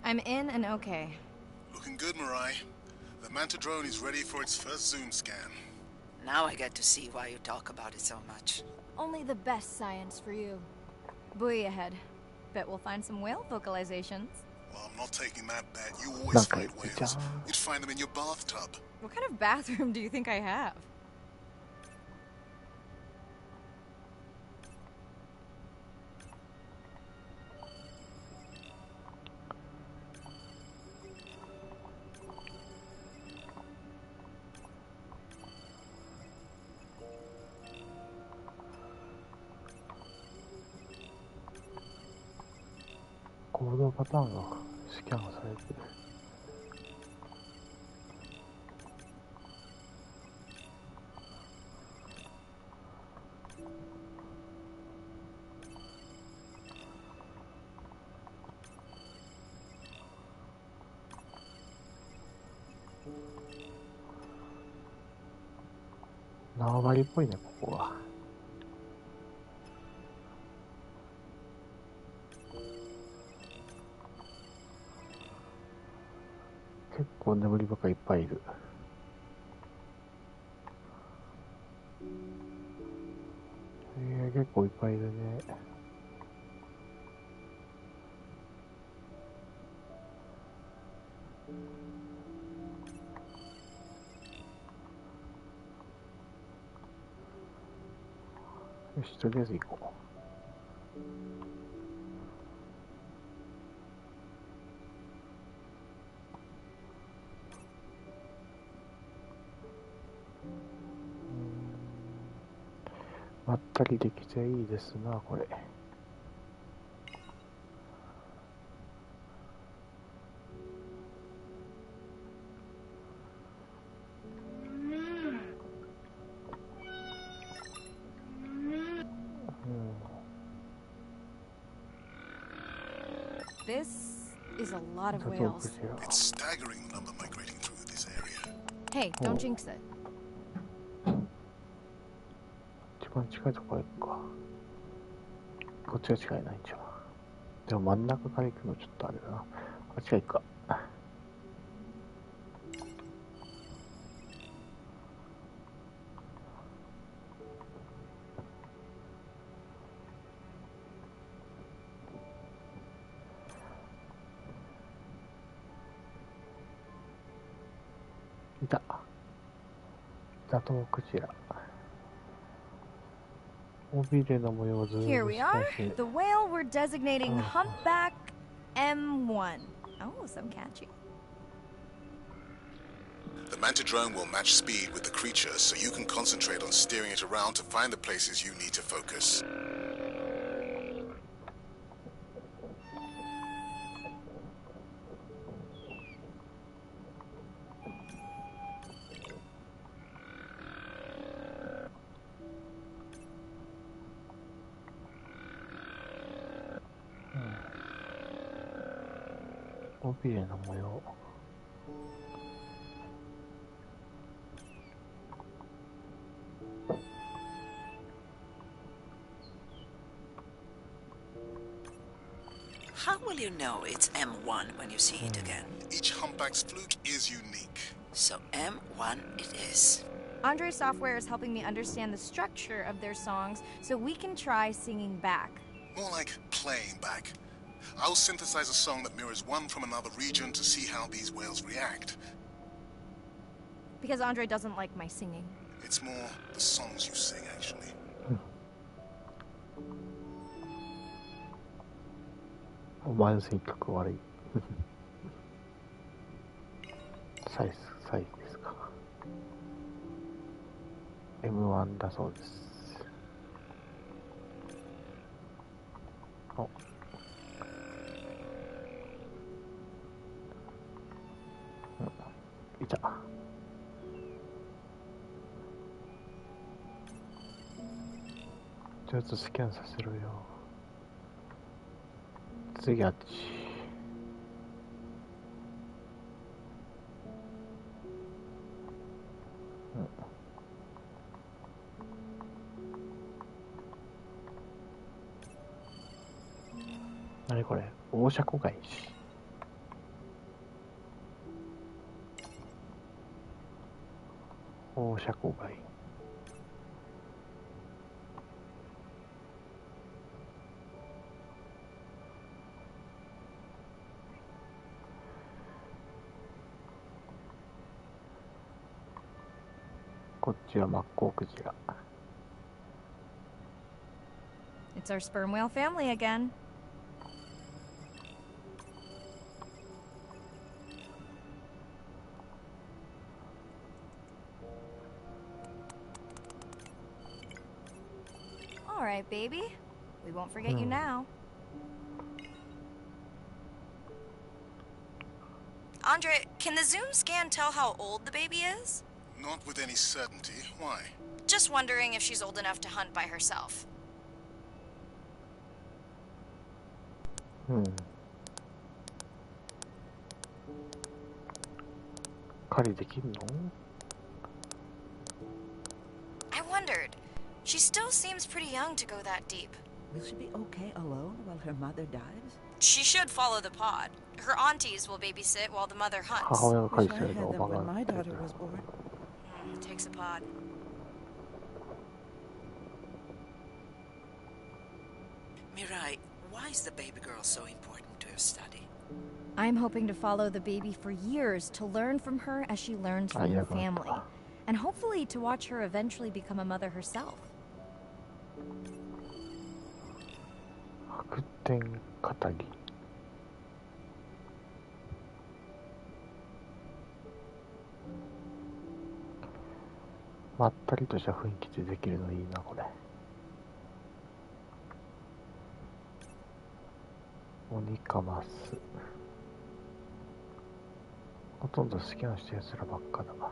I'm in and okay. Looking good, Mirai. The Manta drone is ready for its first zoom scan. Now I get to see why you talk about it so much. Only the best science for you. Buoy ahead. Bet we'll find some whale vocalizations. Well, I'm not taking that bet. You always find whales. You'd find them in your bathtub. What kind of bathroom do you think I have?行動パターンがスキャンされてる。縄張りっぽいね、ここは。結構眠りバカいっぱいいる。結構いっぱいいるね。よし、とりあえず行こう。まったりできていいですな、これ。This is a lot of whales. It's staggering the number migrating through this area. Hey, don't jinx it. 一番近いところ行くか。こっちが近いな、一番。でも真ん中から行くのちょっとあれだな。こっちが行くか。いた。ザトウクジラ。尾びれの模様をずっと Here we are. The whale we're designating Humpback M1. Oh, so catchy. The manta drone will match speed with the creature, so you can concentrate on steering it around to find the places you need to focus. How will you know it's M1 when you see it again? Each humpback's fluke is unique. So M1 it is. Andre's software is helping me understand the structure of their songs so we can try singing back. More like playing back. I'll synthesize a song that mirrors one from another region to see how these whales react. Because Andre doesn't like my singing. It's more the songs you sing, actually. One thing to worry. Size ですか。M1 だそうです。お。いた。ちょっとスキャンさせろよ。次あっち。何これ？大車庫街石。大車庫街。こっちはマッコウクジラ。It's our sperm whale family again. All right, baby. We won't forget you now. Andre, can the zoom scan tell how old the baby is? Not with any certainty. Why? Just wondering if she's old enough to hunt by herself. 狩りできるの？ I wondered. She still seems pretty young to go that deep. Will she be okay alone while her mother dives? She should follow the pod. Her aunties will babysit while the mother hunts. 母親が狩り I する had の them を when 曲 my がって daughter る。 was born. It takes a pod. Mirai, why is the baby girl so important to your study? I'm hoping to follow the baby for years to learn from her as she learns from her family. And hopefully to watch her eventually become a mother herself. 白天語り。まったりとした雰囲気でできるのいいな、これ。鬼かます。ほとんどスキャンしたやつらばっかだな。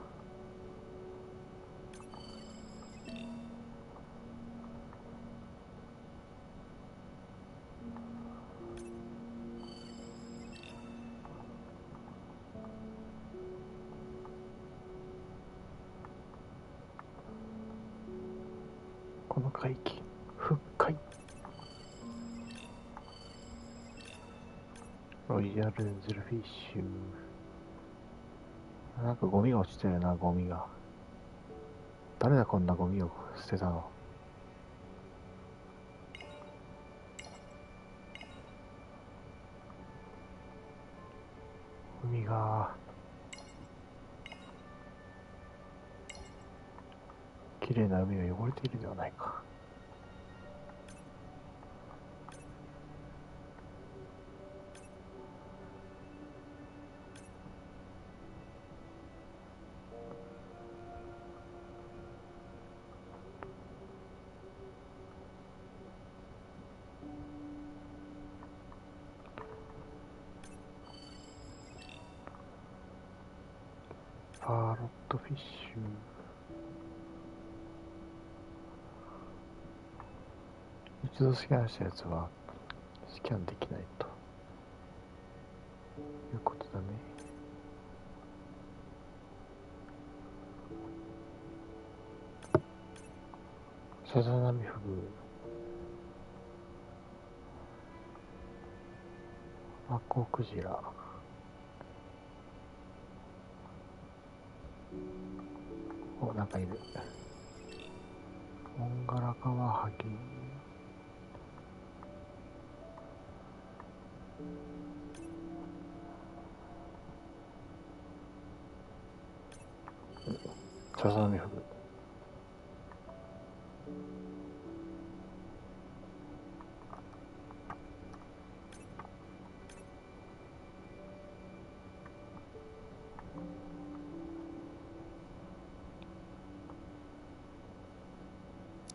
この海域、深海。ロイヤルズルフィッシュ。なんかゴミが落ちてるな、ゴミが。誰だこんなゴミを捨てたの。海が綺麗な海が汚れているではないか。パーロットフィッシュ。一度スキャンしたやつはスキャンできないということだね。さざ波フグ、マッコウクジラ、お、なんかいる。モンガラカワハギ、さざ波フグ。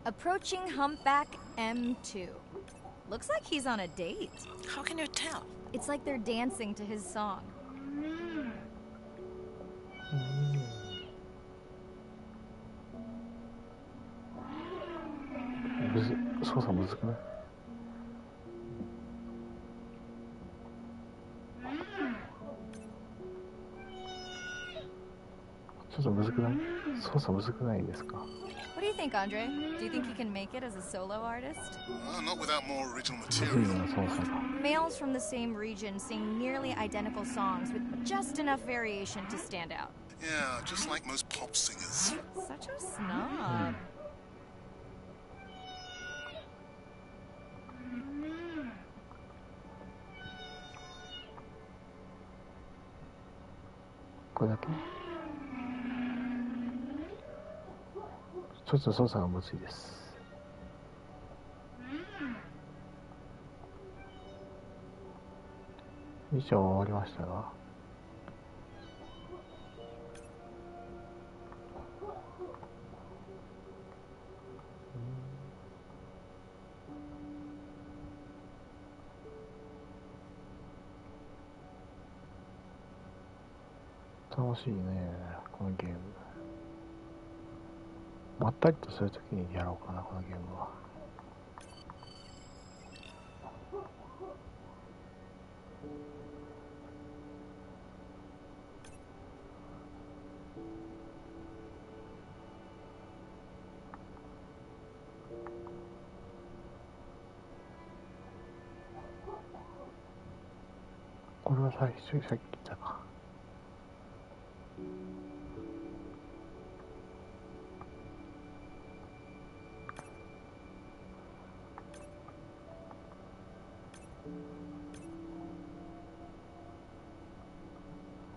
Approaching Humpback M2. Looks like he's on a date. How can you tell? It's like they're dancing to his song. 操作むずくない？ちょっとむずくない？操作むずくないですか？ What do you think, Andre? Do you think he can make it as a solo artist? Not without more original material. Males from the same region sing nearly identical songs with just enough variation to stand out. Yeah, just like most pop singers. Such a snob. What?ちょっと操作がむずいです。ミッション終わりましたが、楽しいね、このゲーム。まったりとするときにやろうかな、このゲームは。これはさっき言ったか。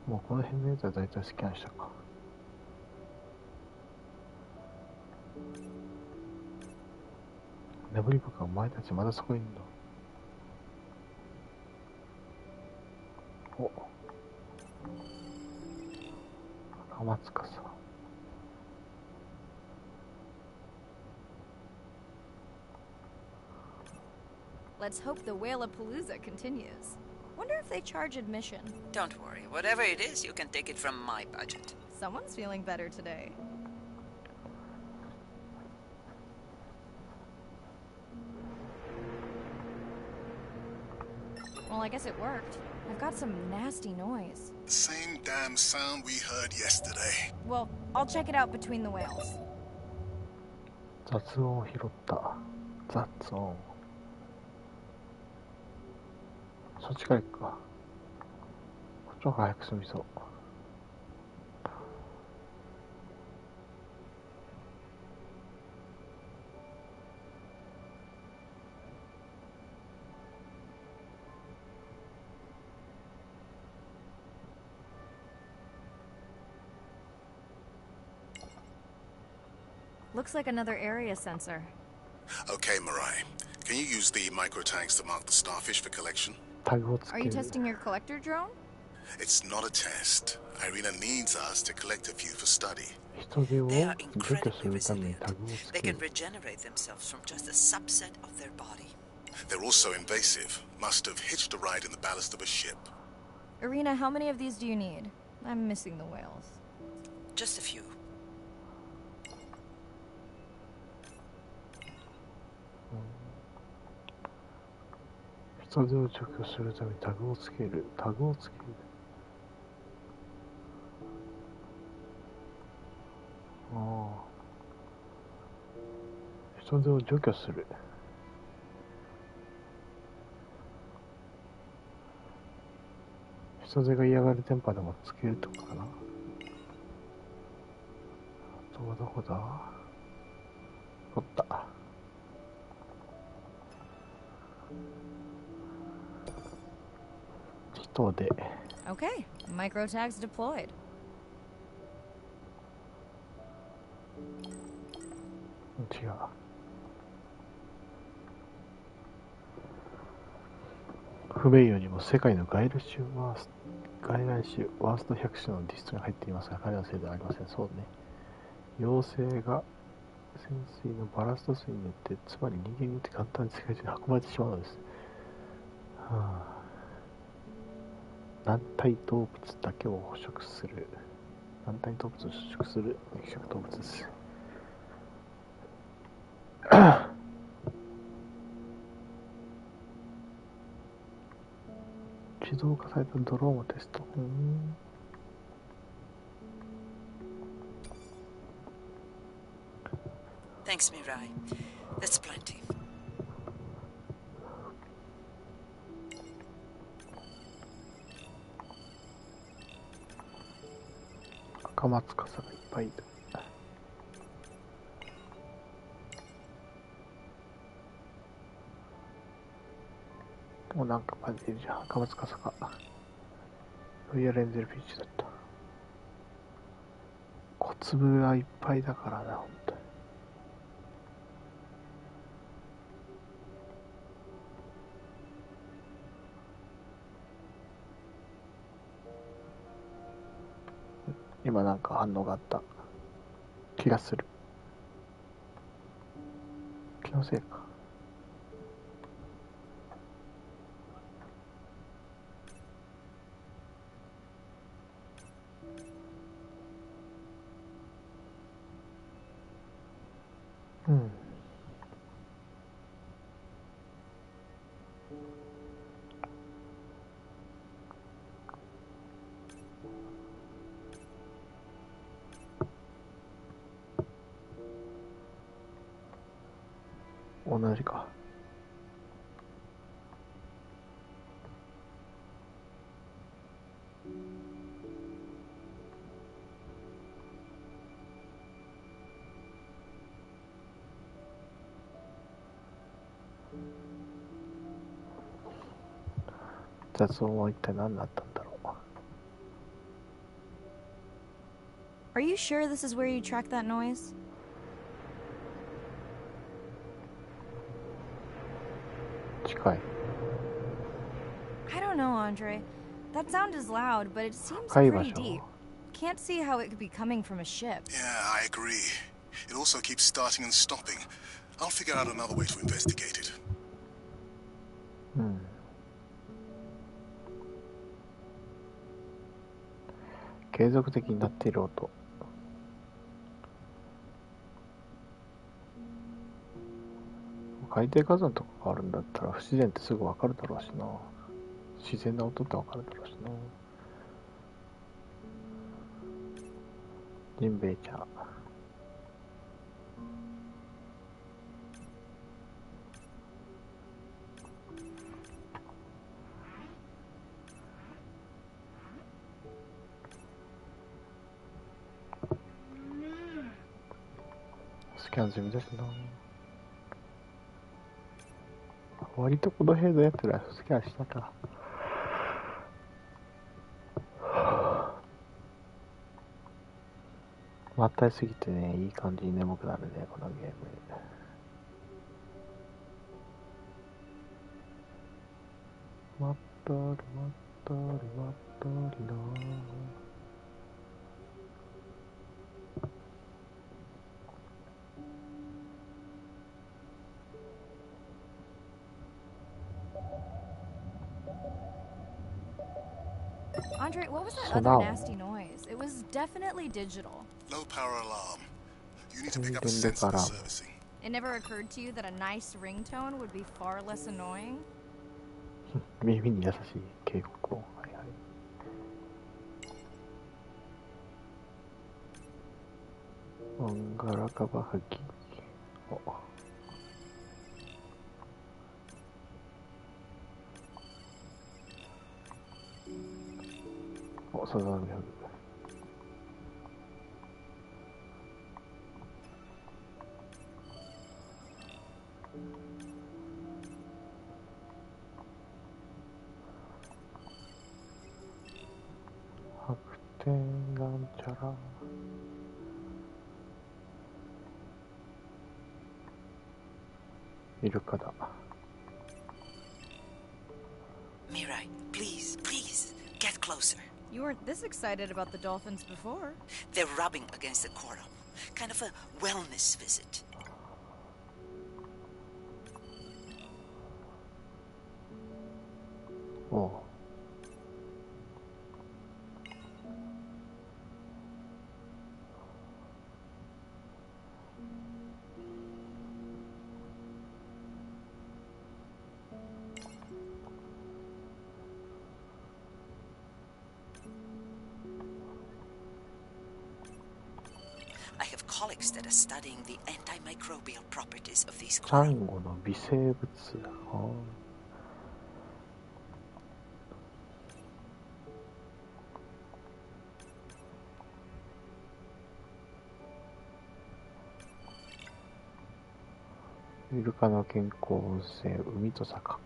もうこの辺のやつは大体スキャンしたか。眠り深お前たちまだそこにいるの？お、赤松かさ。Let's hope the Whalapalooza continues. Wonder if they charge admission. Don't worry. Whatever it is, you can take it from my budget. Someone's feeling better today. Well, I guess it worked. I've got some nasty noise. The same damn sound we heard yesterday. Well, I'll check it out between the whales. 雑音を拾った。雑音。そっちから行くか。こっちの方が早く済みそう。Looks like another area sensor. Okay, Mirai. Can you use the micro tags to mark the starfish for collection? Are you testing your collector drone? It's not a test. Irina needs us to collect a few for study. They are incredibly resilient. They can regenerate themselves from just a subset of their body. They're also invasive. Must have hitched a ride in the ballast of a ship. Irina, how many of these do you need? I'm missing the whales. Just a few.人手を除去するためにタグをつける。タグをつける。ああ。人手を除去する。人手が嫌がる電波でもつけるってことかな。あとはどこだ？取った。Okay, micro tags deployed. 違う。不名誉にも世界の外来種ワースト100種のリストに入っていますが、彼のせいではありません。そうね。妖精が潜水のバラスト水によって、つまり人間によって簡単に世界中に運ばれてしまうのです。はあ、軟体動物だけを捕食する。軟体動物を捕食する肉食動物です。自動化されたドローンをテスト。Thanks, Mirai. That's plenty. 赤松笠がいっぱいいる。もうなんかマジでいるじゃん。赤松笠がロイヤルエンゼルビーチだった。小粒がいっぱいだからな、ほんとに。今なんか反応があった気がする。気のせいか。うん。同じか。雑音は一体何だったんだろう。Are you sure this is where you track that noise? 近い。I don't know, Andre. That sound is loud, but it seems pretty deep. Can't see how it could be coming from a ship. Yeah, I agree. It also keeps starting and stopping. I'll figure out another way to investigate it. うん。継続的になっている音。海底火山とかがあるんだったら不自然ってすぐ分かるだろうしな。自然な音って分かるだろうしな。ジンベエ茶。スキャン済みだしな。割とこの辺のやつらスキャンしたか。まったりすぎてね、いい感じに眠くなるね、このゲーム。まったりまったりまったりな。Andre, what was that other nasty noise? It was definitely digital. Low power alarm. You need to pick up a sensor for servicing. It never occurred to you that a nice ringtone would be far less annoying? 耳に優しい警告音。はいはい。オンガラカバハギ。お、さざ波ハグ。白天なんちゃら。イルカだ。Mirai, please, please, get closer. You weren't this excited about the dolphins before. They're rubbing against the coral. Kind of a wellness visit. Oh. I have colleagues that are studying the antimicrobial properties of these サ coral. ンゴの微生物。イルカの健康温泉、海と坂。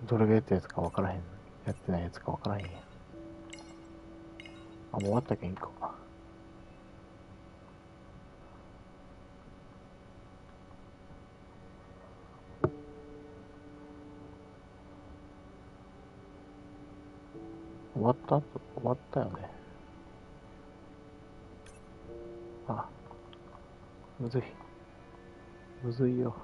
どれがやったやつか分からへん。やってないやつか分からへんやん。あ、もう終わったけんか。終わったよね。あ、むずい。むずいよ。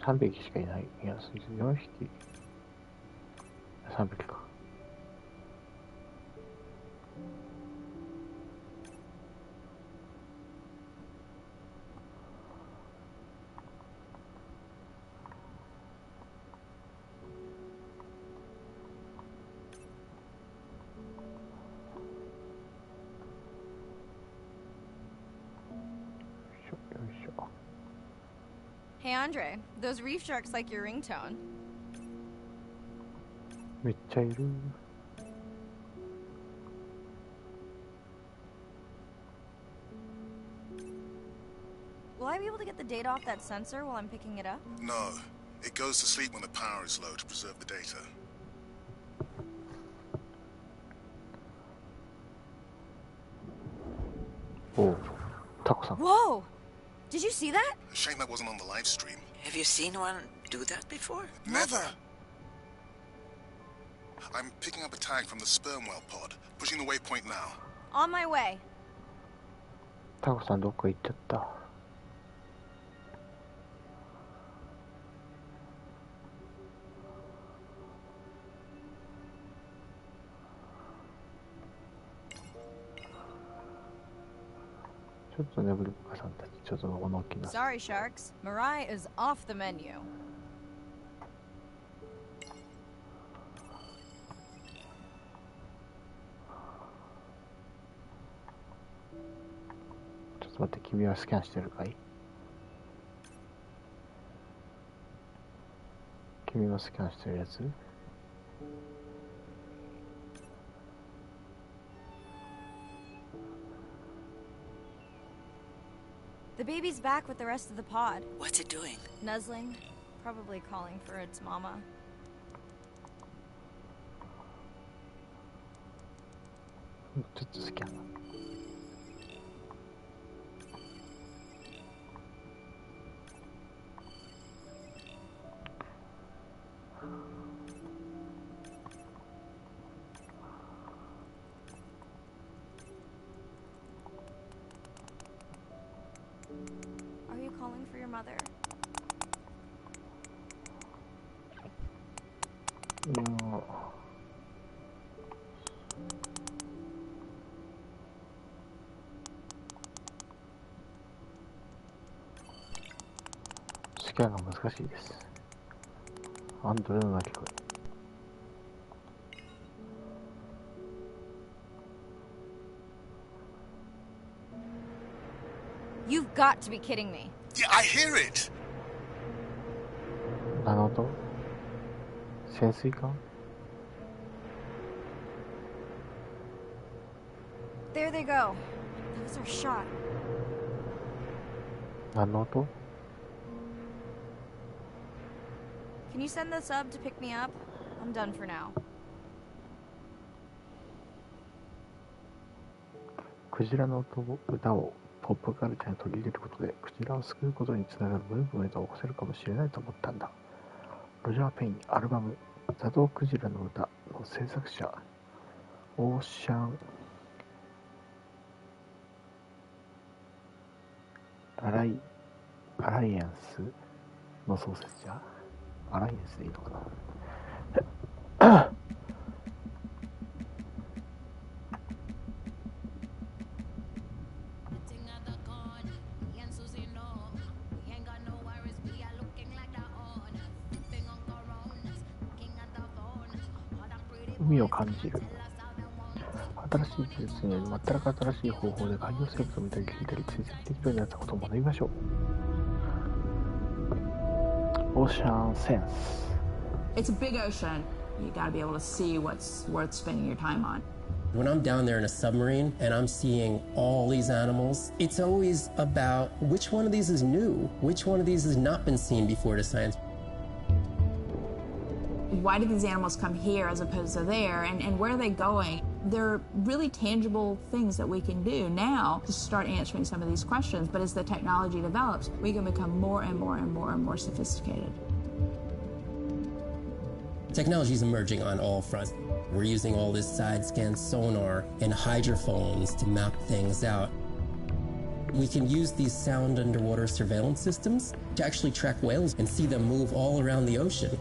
3匹しかいない。いや、4匹。3匹か。Hey Andre, those reef sharks like your ringtone. めっちゃいる。Will I be able to get the data off that sensor while I'm picking it up? No. It goes to sleep when the power is low to preserve the data. Oh, Taco-san. Whoa! Did you see that? Shame that wasn't on the live stream. Have you seen one do that before? Never. I'm picking up a tag from the sperm whale pod. Pushing the waypoint now. On my way. Taco-san どっか行っちゃった。ちょっとねぶりぶかさんたちちょっとおのきな。Sorry, sharks. Mirai is off the menu. ちょっと待って、君はスキャンしてるかい？君がスキャンしてるやつ？The baby's back with the rest of the pod. What's it doing? Nuzzling. Probably calling for its mama. Just scan. Are you calling for your mother? No.スキャンが難しいです。アンドレの鳴き声。You've got to be kidding me. Yeah, I hear it. あの音？潜水艦？ There they go. That was our shot. 何の音？ Can you send the sub to pick me up? I'm done for now. クジラの歌をポップカルチャーに取り入れることでクジラを救うことにつながるムーブメントを起こせるかもしれないと思ったんだ。ロジャー・ペインアルバム「ザトウクジラの歌」の制作者オーシャン・アライアンスの創設者アライアンスでいいのかな海を感じる。新しい技術により全く新しい方法で海洋生物を見たり聞いたり追跡できるようになったことを学びましょう。オーシャンセンス。It's a big ocean. You gotta be able to see what's worth spending your time on. When I'm down there in a submarine and I'm seeing all these animals, it's always about which one of these is new, which one of these has not been seen before to science. Why did these animals come here as opposed to there, and where are they going? There are really tangible things that we can do now to start answering some of these questions, but as the technology develops, we can become more and more and more and more sophisticated. Technology is emerging on all fronts. We're using all this side-scan sonar and hydrophones to map things out. We can use these sound underwater surveillance systems to actually track whales and see them move all around the ocean.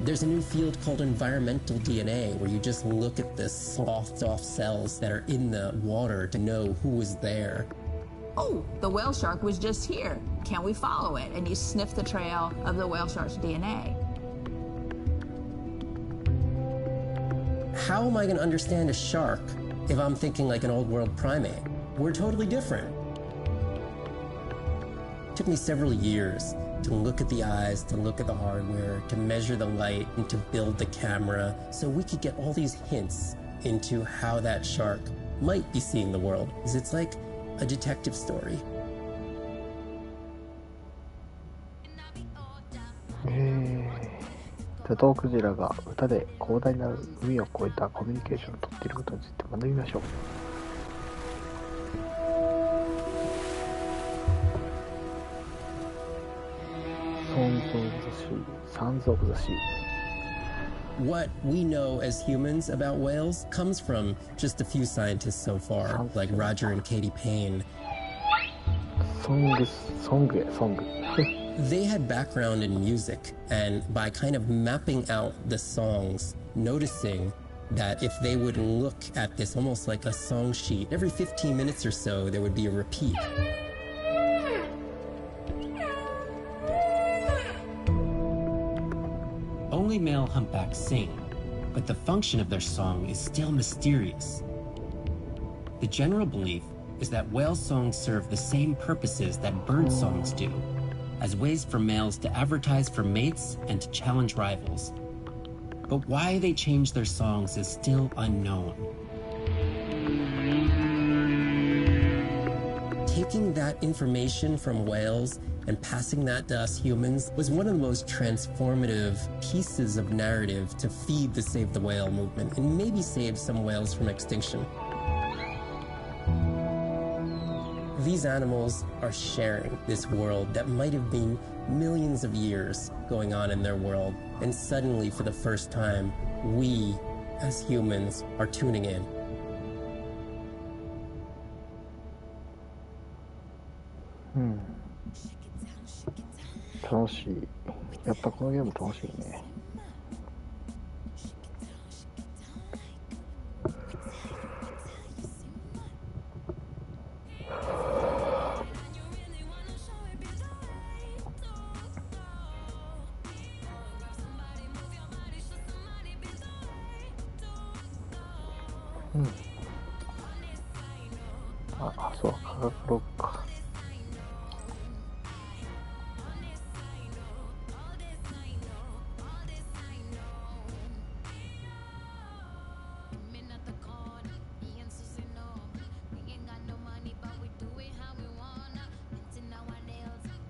There's a new field called environmental DNA, where you just look at the sloughed off cells that are in the water to know who was there. Oh, the whale shark was just here. Can we follow it? And you sniff the trail of the whale shark's DNA. How am I going to understand a shark if I'm thinking like an old world primate? We're totally different. took me several years to look at the eyes, to look at the hardware, to measure the light, and to build the camera so we could get all these hints into how that shark might be seeing the world. It's like a detective story. ザトウクジラが歌で広大な海を越えたコミュニケーションをとっていることについて学びましょう。Sounds of the Sea. What we know as humans about whales comes from just a few scientists so far, like Roger and Katie Payne. Song. They had background in music, and by kind of mapping out the songs, noticing that if they would look at this almost like a song sheet, every 15 minutes or so there would be a repeat. Only male humpbacks sing, but the function of their song is still mysterious. The general belief is that whale songs serve the same purposes that bird songs do, as ways for males to advertise for mates and to challenge rivals. But why they change their songs is still unknown. Taking that information from whales and passing that to us humans was one of the most transformative pieces of narrative to feed the Save the Whale movement and maybe save some whales from extinction. These animals are sharing this world that might have been millions of years going on in their world, and suddenly, for the first time, we, as humans, are tuning in. 楽しい。やっぱこのゲーム楽しいね。そう、科学ロックか。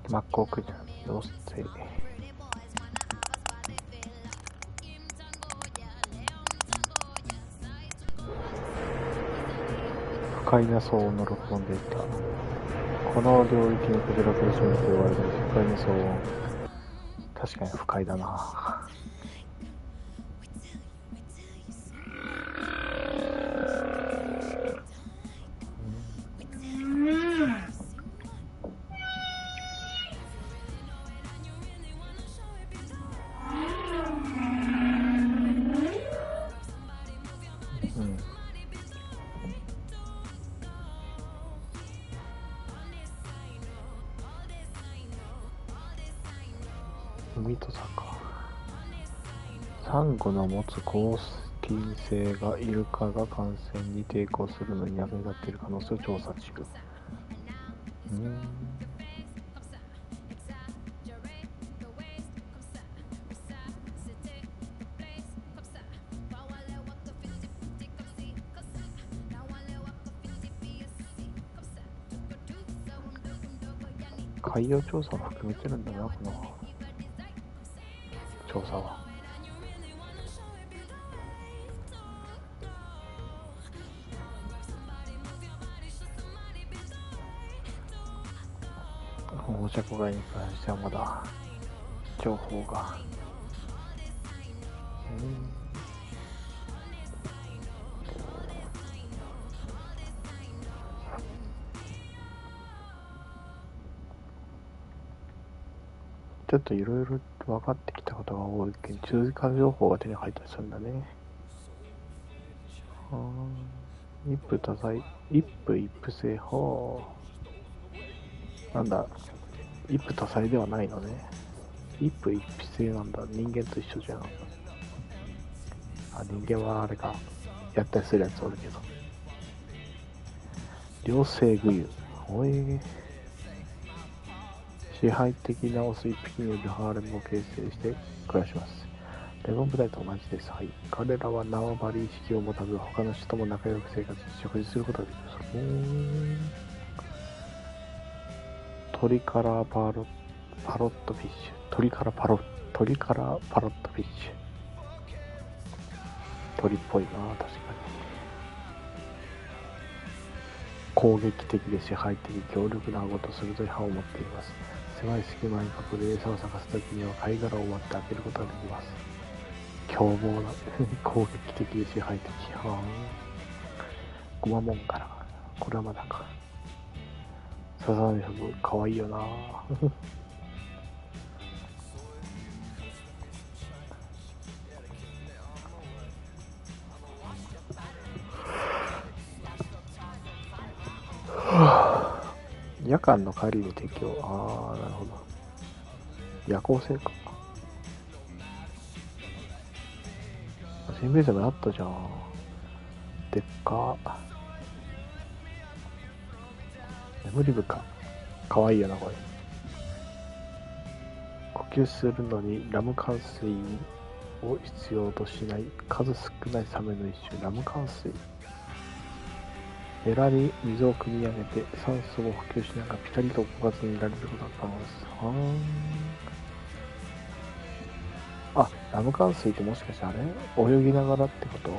マッコウクジラの妖精。不快な騒音の録音データ。この領域のクジラと一緒に言われる不快な騒音。確かに不快だな。海と坂。サンゴの持つ抗菌性がイルカが感染に抵抗するのに役に立っている可能性を調査中。海洋調査も含めてるんだな、この調査は。保護者公害に関してはまだ情報が。ちょっといろいろ分かってきたことが多いけど、追加情報が手に入ったりするんだね。一夫多妻、一夫一夫制。なんだ、一夫多妻ではないのね。一夫一夫制なんだ。人間と一緒じゃん。人間はあれか、やったりするやつおるけど。両性具有。支配的なオス一匹によるハーレムを形成して暮らします。レモン部隊と同じです。はい。彼らは縄張り意識を持たず、他の人とも仲良く生活し、食事することができます。鳥からパロットフィッシュ。鳥からパロットフィッシュ。鳥っぽいな、確かに。攻撃的で支配的、強力な顎と鋭い歯を持っています。狭い隙間に隠れ餌を探すときには貝殻を割って開けることができます。凶暴な攻撃的で支配的。ゴマモンから。これはまだか。サザンフグかわいいよな夜間の狩りに適用。ああ、なるほど。夜行性か。ジンベエザメあったじゃん。でっか。眠り深。かわいいよな、これ。呼吸するのにラム冠水を必要としない数少ないサメの一種、ラム冠水。エラに水を汲み上げて酸素を補給しながらピタリと動かずにいられることが可能です。あ、ラム冠水ってもしかしてあれ泳ぎながらってこと？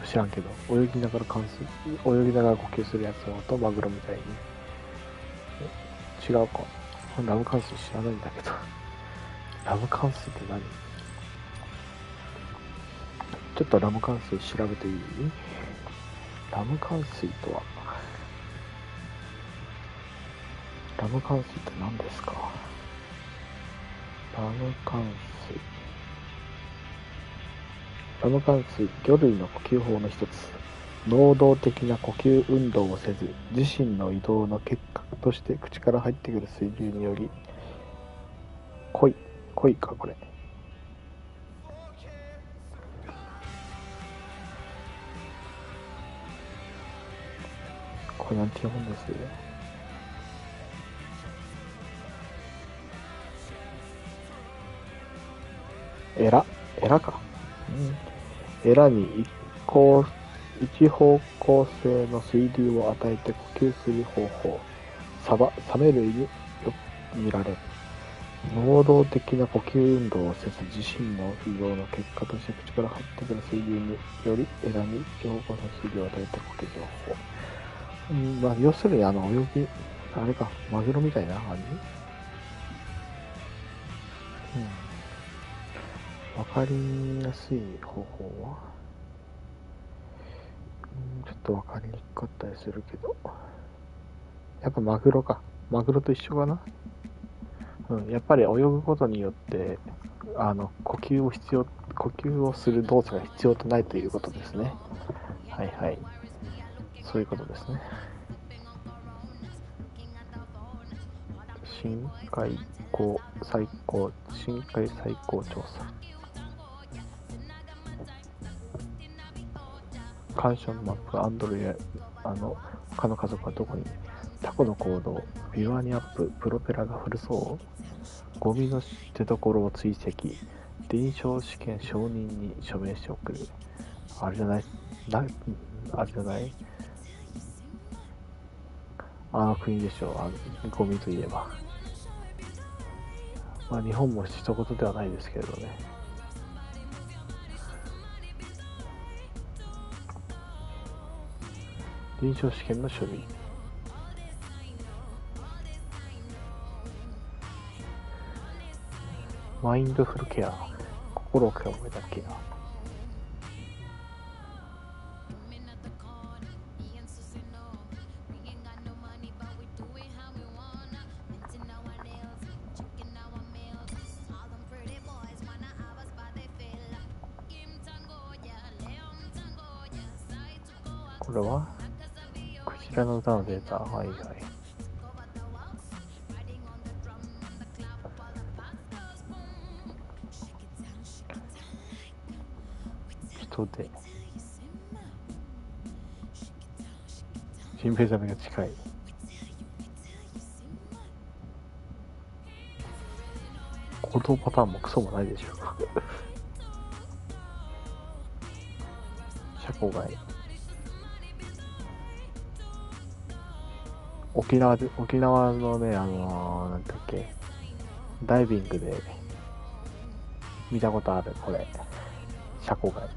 知らんけど、泳ぎながら呼吸するやつとマグロみたいに。違うか。ラム冠水知らないんだけど。ラム冠水って何？ちょっとラム冠水調べていい？ラム冠水とは、ラム冠水って何ですか？ラム冠水、魚類の呼吸法の一つ。能動的な呼吸運動をせず、自身の移動の結果として口から入ってくる水流により、濃いか、これ。これなんて読むんですよ。エラか。エラに一方向性の水流を与えて呼吸する方法。サメ類によく見られる。能動的な呼吸運動をせず、自身の移動の結果として口から入ってくる水流によりエラに一方向の水流を与えて呼吸する方法。まあ、要するに泳ぎ、あれか、マグロみたいな感じ？わかりやすい方法はちょっとわかりにくかったりするけど、やっぱマグロか。マグロと一緒かな。やっぱり泳ぐことによって呼吸をする動作が必要とないということですね。はいはい、そういうことですね。深海最高調査。干渉のマップ、アンドロや他の家族はどこに？タコの行動、ビワにアップ、プロペラが古そう、ゴミの出所を追跡、臨床試験承認に署名して送る。あれじゃない？あの国でしょ、ゴミといえば。まあ日本も一言ではないですけれどね。臨床試験の書類。マインドフルケア、心を清めたケア。これはクジラの歌のデータ。はいはい。人でジンベエザメが近い。想パターンもクソもないでしょうか。車庫外。沖縄のね、なんだっけ、ダイビングで見たことある、これ。車庫外。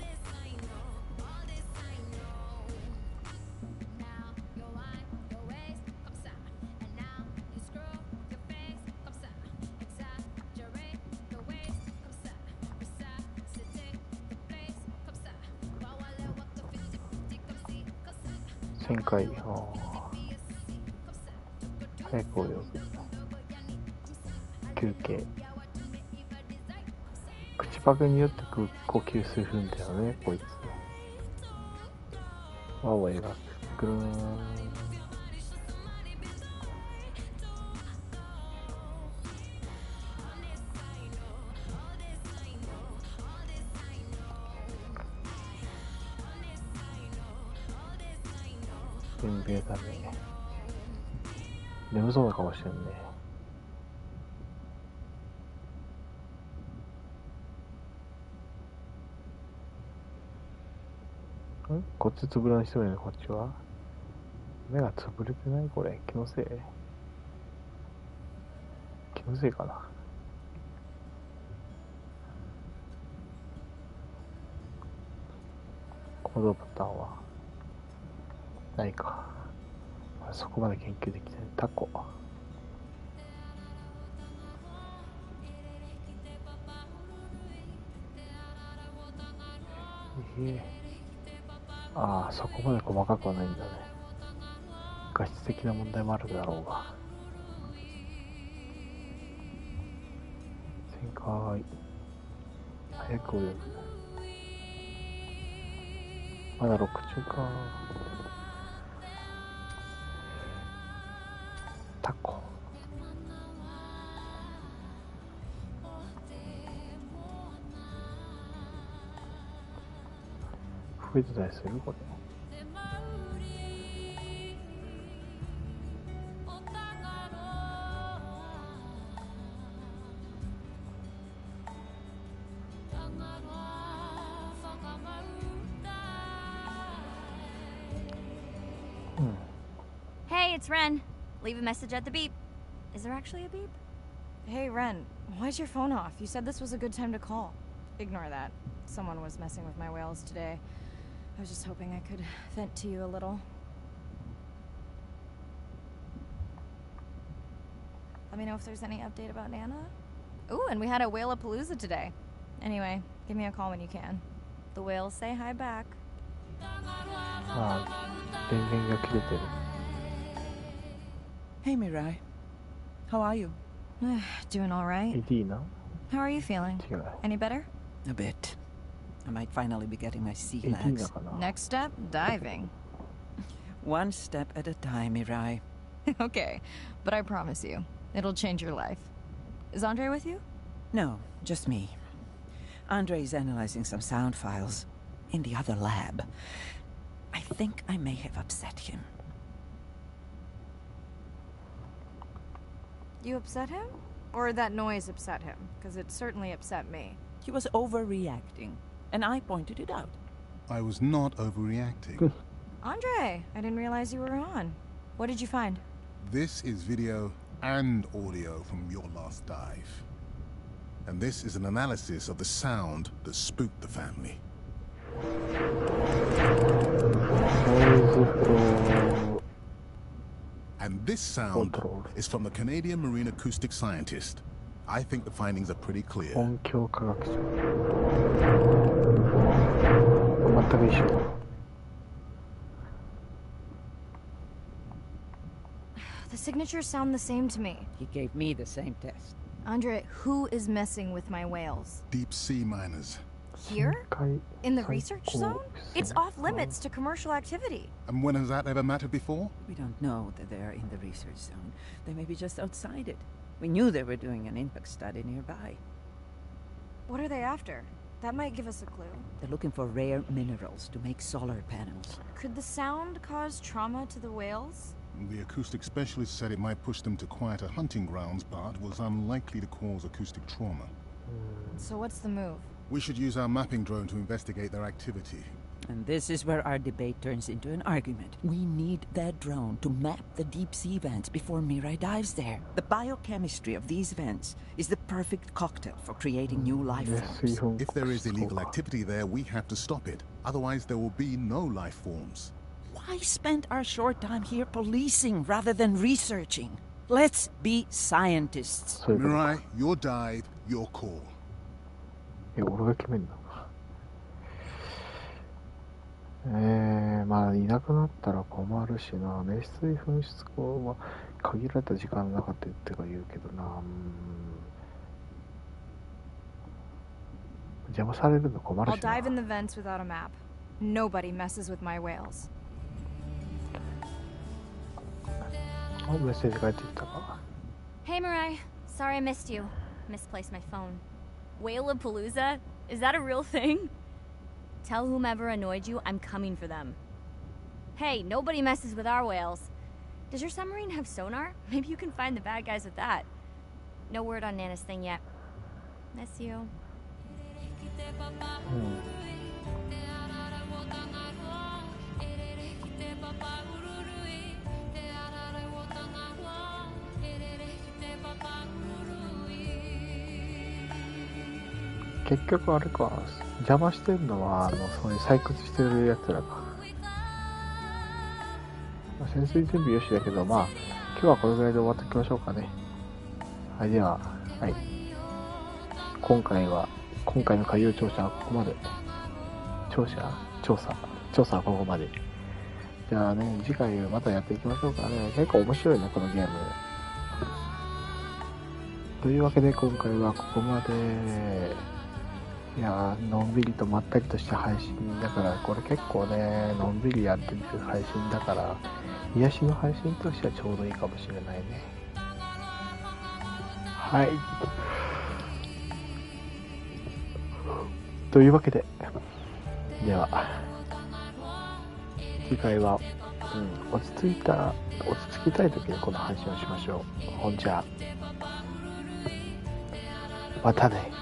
旋回、早く泳ぐ。休憩。口パクによって呼吸するんだよね、こいつ。輪を描く。ぐるーん。全米だね。眠そうな顔してるね。こっちつぶらにしてるね、こっちは。目がつぶれてない？これ気のせい？気のせいかな。行動パターンはないか。そこまで研究できてる。タコ。ああ、そこまで細かくはないんだね。画質的な問題もあるだろうが。旋回。早く泳ぐ。まだ6中か。タコ。増えてたりするこれ。Hey, it's Ren. Leave a message at the beep. Is there actually a beep? Hey, Ren. Why's your phone off? You said this was a good time to call. Ignore that. Someone was messing with my whales today. I was just hoping I could vent to you a little. Let me know if there's any update about Nana. Ooh, and we had a whale-a-palooza today. Anyway, give me a call when you can. The whales say hi back. Hey, Mirai. How are you? Doing all right. How are you feeling? Any better? A bit. I might finally be getting my sea legs. Next step, diving. One step at a time, Mirai. Okay, but I promise you, it'll change your life. Is Andre with you? No, just me. Andre is analyzing some sound files in the other lab. I think I may have upset him. You upset him? Or that noise upset him? Because it certainly upset me. He was overreacting, and I pointed it out. I was not overreacting. Andre, I didn't realize you were on. What did you find? This is video and audio from your last dive. And this is an analysis of the sound that spooked the family. And this sound is from the Canadian marine acoustic scientist. I think the findings are pretty clear. The signatures sound the same to me. He gave me the same test. Andre, who is messing with my whales? Deep sea miners. Here? In the research zone? It's off limits to commercial activity. And when has that ever mattered before? We don't know that they're in the research zone. They may be just outside it. We knew they were doing an impact study nearby. What are they after? That might give us a clue. They're looking for rare minerals to make solar panels. Could the sound cause trauma to the whales? The acoustic specialist said it might push them to quieter hunting grounds, but was unlikely to cause acoustic trauma. So what's the move? We should use our mapping drone to investigate their activity. And this is where our debate turns into an argument. We need that drone to map the deep sea vents before Mirai dives there. The biochemistry of these vents is the perfect cocktail for creating new life forms. If there is illegal activity there, we have to stop it. Otherwise, there will be no life forms. Why spend our short time here policing rather than researching? Let's be scientists. Mirai, your dive, your call. 俺が決めんだ。まあいなくなったら困るしな。熱水噴出口は限られた時間の中って言ってか言うけどな。邪魔されるの困るしな。I'll dive in the vents without a map. Nobody messes with my whales. メッセージ返ってきたか。Hey Mirai, sorry I missed you. Misplaced my phone. Whale-a-palooza? Is that a real thing? Tell whomever annoyed you I'm coming for them. Hey, nobody messes with our whales. Does your submarine have sonar? Maybe you can find the bad guys with that. No word on Nana's thing yet. Miss you. Hmm. 結局あれか、邪魔してるのはそういう採掘してるやつらか。潜水準備よしだけど、まあ今日はこれぐらいで終わっておきましょうかね。はい、では、はい、今回の海洋調査はここまで。調査はここまで。じゃあね、次回またやっていきましょうかね。結構面白いね、このゲーム。というわけで今回はここまで。いやー、のんびりとまったりとした配信だから、これ結構ね、のんびりやってみる配信だから、癒しの配信としてはちょうどいいかもしれないね。はい。というわけで、では、次回は、落ち着きたい時にこの配信をしましょう。ほんじゃ、またね。